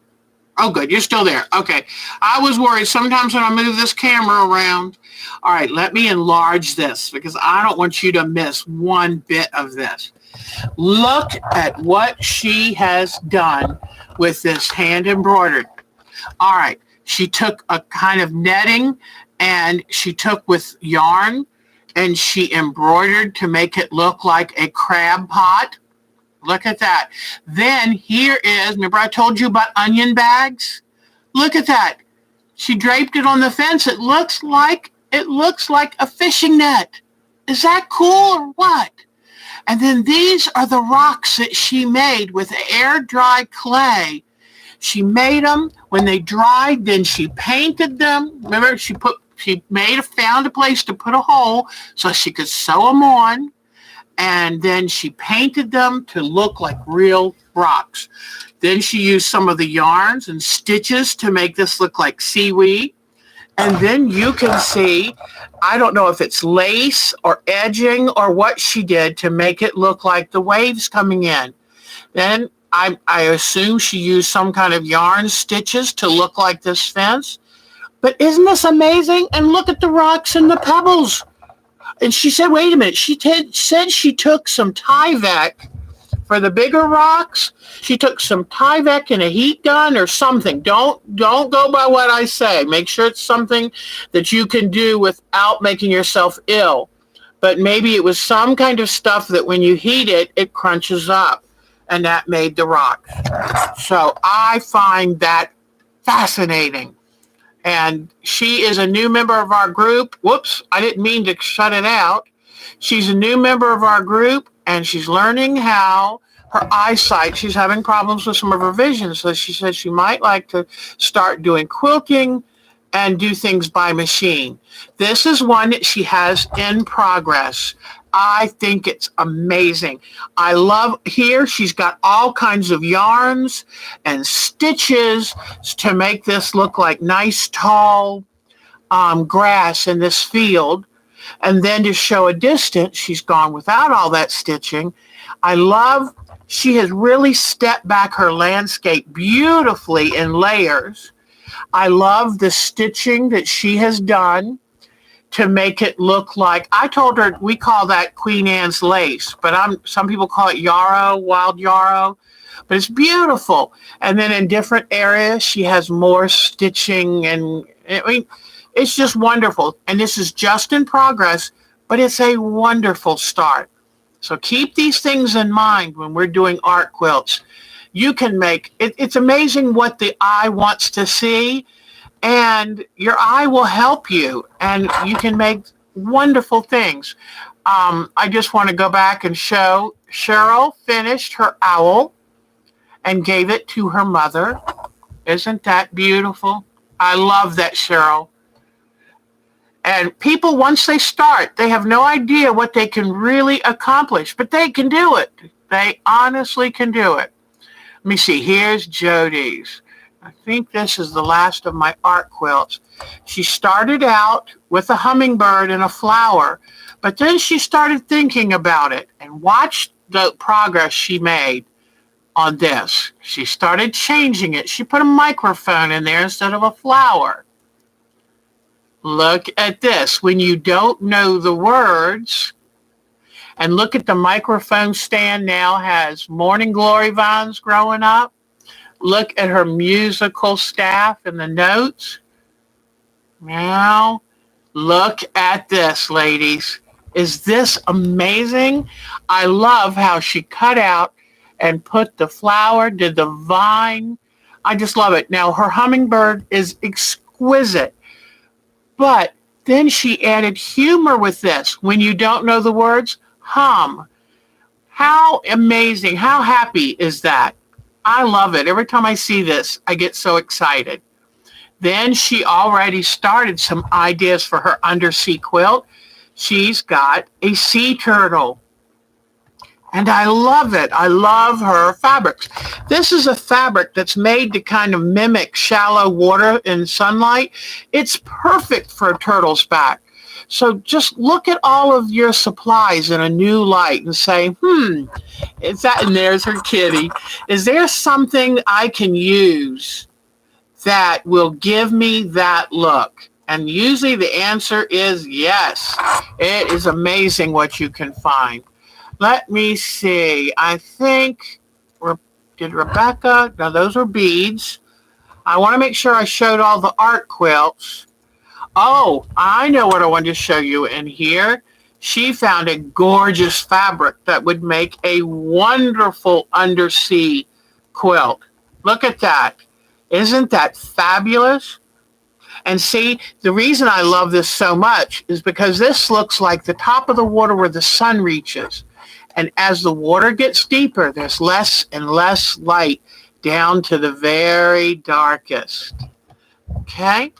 Oh, good. You're still there. Okay. I was worried sometimes when I move this camera around. All right. Let me enlarge this because I don't want you to miss one bit of this. Look at what she has done with this hand embroidered. All right. She took a kind of netting and she took with yarn and she embroidered to make it look like a crab pot. Look at that. Then here is, remember I told you about onion bags? Look at that. She draped it on the fence. It looks like a fishing net. Is that cool or what? And then these are the rocks that she made with air dry clay. She made them when they dried, then she painted them. Remember, she found a place to put a hole so she could sew them on. And then she painted them to look like real rocks. Then she used some of the yarns and stitches to make this look like seaweed. And then you can see, I don't know if it's lace or edging or what she did to make it look like the waves coming in. Then I assume she used some kind of yarn stitches to look like this fence. But isn't this amazing? And look at the rocks and the pebbles. And she said, wait a minute. She said she took some Tyvek for the bigger rocks. She took some Tyvek and a heat gun or something. Don't go by what I say. Make sure it's something that you can do without making yourself ill. But maybe it was some kind of stuff that when you heat it, it crunches up. And that made the rocks. So I find that fascinating. And she is a new member of our group. Whoops, I didn't mean to shut it out. She's a new member of our group, and she's learning how her eyesight. She's having problems with some of her vision. So she said she might like to start doing quilting and do things by machine. This is one that she has in progress. I think it's amazing. I love here. She's got all kinds of yarns and stitches to make this look like nice, tall grass in this field. And then to show a distance, she's gone without all that stitching. I love, she has really stepped back her landscape beautifully in layers. I love the stitching that she has done to make it look like, I told her we call that Queen Anne's lace, but some people call it yarrow, wild yarrow, but it's beautiful. And then in different areas, she has more stitching, and I mean, it's just wonderful. And this is just in progress, but it's a wonderful start. So keep these things in mind when we're doing art quilts. You can make, it's amazing what the eye wants to see, and your eye will help you, and you can make wonderful things. I just want to go back and show Cheryl finished her owl and gave it to her mother. Isn't that beautiful? I love that, Cheryl. And people, once they start, they have no idea what they can really accomplish, but they can do it. They honestly can do it. Let me see. Here's Jody's. I think this is the last of my art quilts. She started out with a hummingbird and a flower, but then she started thinking about it, and watch the progress she made on this. She started changing it. She put a microphone in there instead of a flower. Look at this. When you don't know the words, and look at the microphone stand now has morning glory vines growing up. Look at her musical staff and the notes. Now, look at this, ladies. Is this amazing? I love how she cut out and put the flower, did the vine. I just love it. Now, her hummingbird is exquisite. But then she added humor with this. When you don't know the words, hum. How amazing. How happy is that? I love it. Every time I see this, I get so excited. Then she already started some ideas for her undersea quilt. She's got a sea turtle. And I love it. I love her fabrics. This is a fabric that's made to kind of mimic shallow water in sunlight. It's perfect for a turtle's back. So just look at all of your supplies in a new light and say, is that, and there's her kitty. Is there something I can use that will give me that look? And usually the answer is yes. It is amazing what you can find. Let me see. I think, did Rebecca? No, those are beads. I want to make sure I showed all the art quilts. Oh, I know what I wanted to show you in here. She found a gorgeous fabric that would make a wonderful undersea quilt. Look at that. Isn't that fabulous? And see, the reason I love this so much is because this looks like the top of the water where the sun reaches. And as the water gets deeper, there's less and less light down to the very darkest. Okay?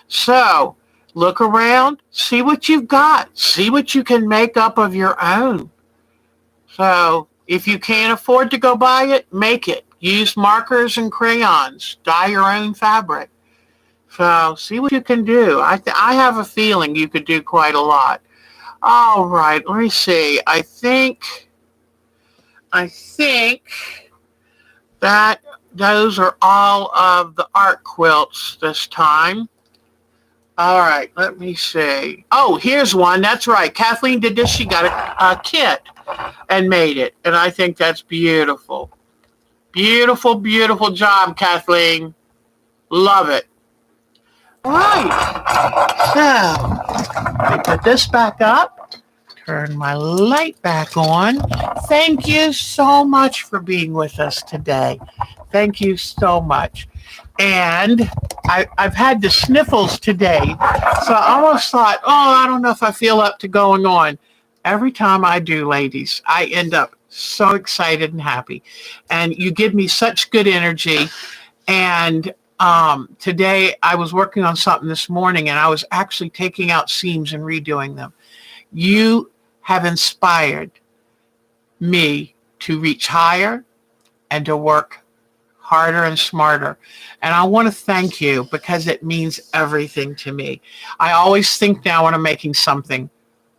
So, look around, see what you've got. See what you can make up of your own. So, if you can't afford to go buy it, make it. Use markers and crayons. Dye your own fabric. So, see what you can do. I have a feeling you could do quite a lot. All right, let me see. I think that those are all of the art quilts this time. All right, let me see. Oh, here's one. That's right. Kathleen did this. She got a kit and made it. And I think that's beautiful. Beautiful, beautiful job, Kathleen. Love it. All right. So, let me put this back up. Turn my light back on. Thank you so much for being with us today. Thank you so much. And I've had the sniffles today, so I almost thought, I don't know if I feel up to going on. Every time I do, ladies, I end up so excited and happy. And you give me such good energy. And today I was working on something this morning, and I was actually taking out seams and redoing them. You have inspired me to reach higher and to work harder and smarter. And I want to thank you because it means everything to me. I always think now when I'm making something,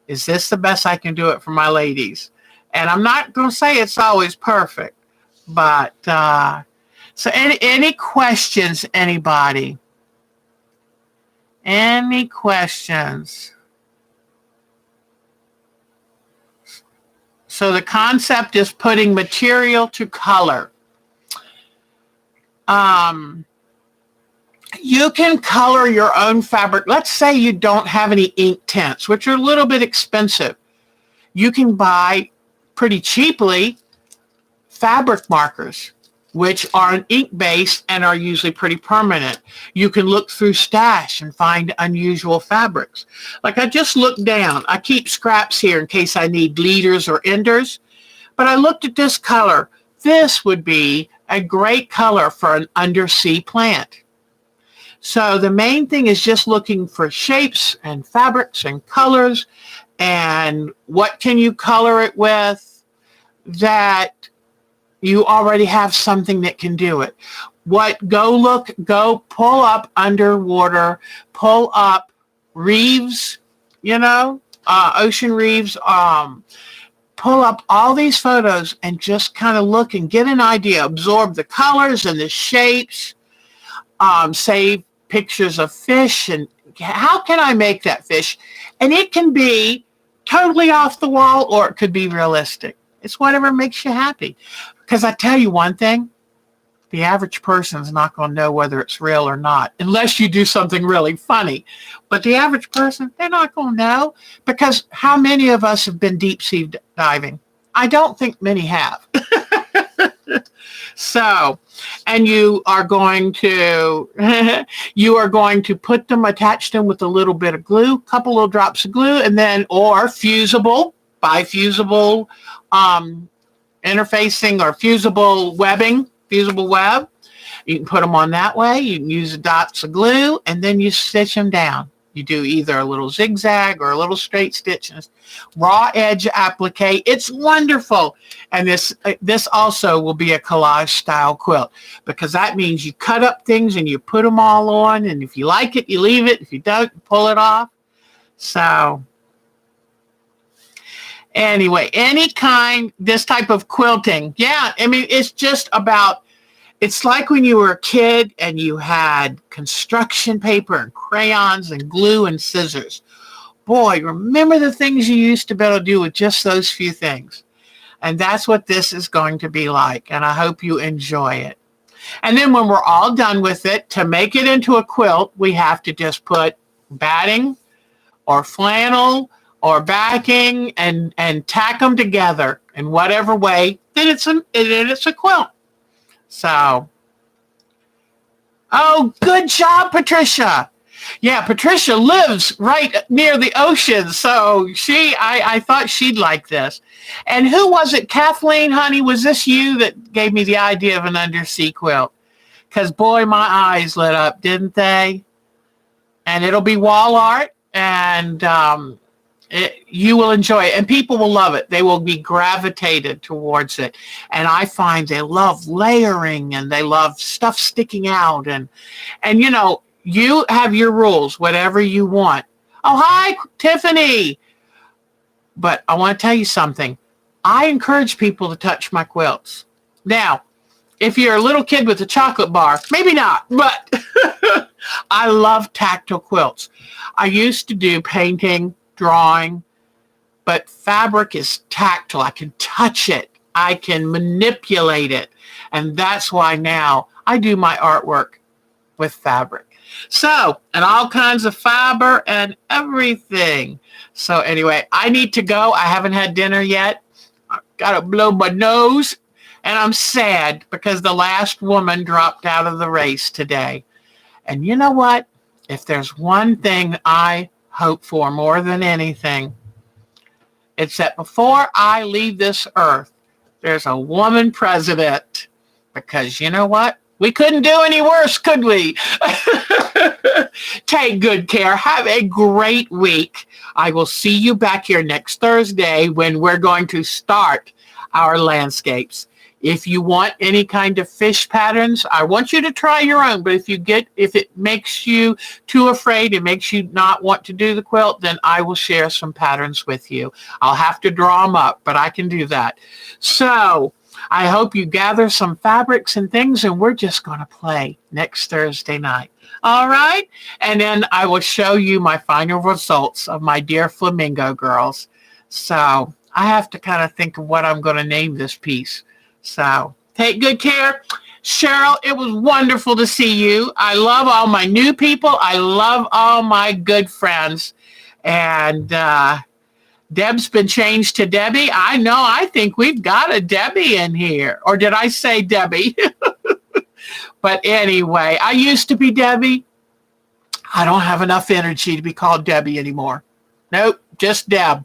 is this the best I can do it for my ladies? And I'm not going to say it's always perfect, but so any questions, anybody? Any questions? So the concept is putting material to color. You can color your own fabric. Let's say you don't have any ink tints, which are a little bit expensive. You can buy pretty cheaply fabric markers, which are ink-based and are usually pretty permanent. You can look through stash and find unusual fabrics. Like I just looked down. I keep scraps here in case I need leaders or enders. But I looked at this color. This would be a great color for an undersea plant. So the main thing is just looking for shapes and fabrics and colors and what can you color it with that you already have something that can do it. Go pull up underwater, pull up reefs, ocean reefs, pull up all these photos and just kind of look and get an idea, absorb the colors and the shapes, save pictures of fish and how can I make that fish? And it can be totally off the wall or it could be realistic. It's whatever makes you happy. Because I tell you one thing, the average person is not going to know whether it's real or not, unless you do something really funny. But the average person, they're not going to know because how many of us have been deep sea diving? I don't think many have. So, and you are going to put them, attach them with a little bit of glue, couple little drops of glue, and then, or fusible, buy fusible interfacing or fusible web. You can put them on that way. You can use dots of glue, and then you stitch them down. You do either a little zigzag or a little straight stitches. Raw edge applique. It's wonderful. And this also will be a collage style quilt because that means you cut up things and you put them all on. And if you like it, you leave it. If you don't, you pull it off. So anyway, this type of quilting. Yeah, I mean, it's just about, it's like when you were a kid and you had construction paper and crayons and glue and scissors. Boy, remember the things you used to be able to do with just those few things. And that's what this is going to be like. And I hope you enjoy it. And then when we're all done with it, to make it into a quilt, we have to just put batting or flannel or backing and tack them together in whatever way, then it's a quilt. So, oh, good job, Patricia. Yeah, Patricia lives right near the ocean, so I thought she'd like this. And who was it, Kathleen, honey? Was this you that gave me the idea of an undersea quilt? Because, boy, my eyes lit up, didn't they? And it'll be wall art, and you will enjoy it, and people will love it. They will be gravitated towards it. And I find they love layering, and they love stuff sticking out. And you have your rules, whatever you want. Oh, hi, Tiffany. But I want to tell you something. I encourage people to touch my quilts. Now, if you're a little kid with a chocolate bar, maybe not, but I love tactile quilts. I used to do painting, drawing, but fabric is tactile. I can touch it. I can manipulate it. And that's why now I do my artwork with fabric. So, and all kinds of fiber and everything. So anyway, I need to go. I haven't had dinner yet. I've got to blow my nose. And I'm sad because the last woman dropped out of the race today. And you know what? If there's one thing I hope for more than anything, it's that before I leave this earth, there's a woman president. Because you know what? We couldn't do any worse, could we? Take good care. Have a great week. I will see you back here next Thursday when we're going to start our landscapes. If you want any kind of fish patterns, I want you to try your own. But if it makes you too afraid, it makes you not want to do the quilt, then I will share some patterns with you. I'll have to draw them up, but I can do that. So I hope you gather some fabrics and things, and we're just going to play next Thursday night. All right? And then I will show you my final results of my dear flamingo girls. So I have to kind of think of what I'm going to name this piece. So take good care. Cheryl, it was wonderful to see you. I love all my new people. I love all my good friends. And Deb's been changed to Debbie. I know. I think we've got a Debbie in here. Or did I say Debbie? But anyway, I used to be Debbie. I don't have enough energy to be called Debbie anymore. Nope, just Deb.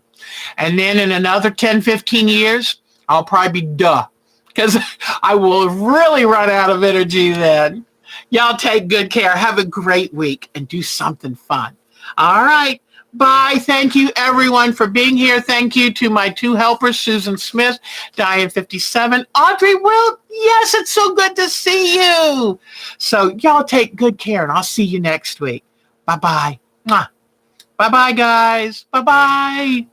And then in another 10, 15 years, I'll probably be Duh. Because I will really run out of energy then. Y'all take good care. Have a great week and do something fun. All right. Bye. Thank you, everyone, for being here. Thank you to my two helpers, Susan Smith, Diane 57, Audrey Wilt. Yes, it's so good to see you. So y'all take good care, and I'll see you next week. Bye-bye. Bye-bye, guys. Bye-bye.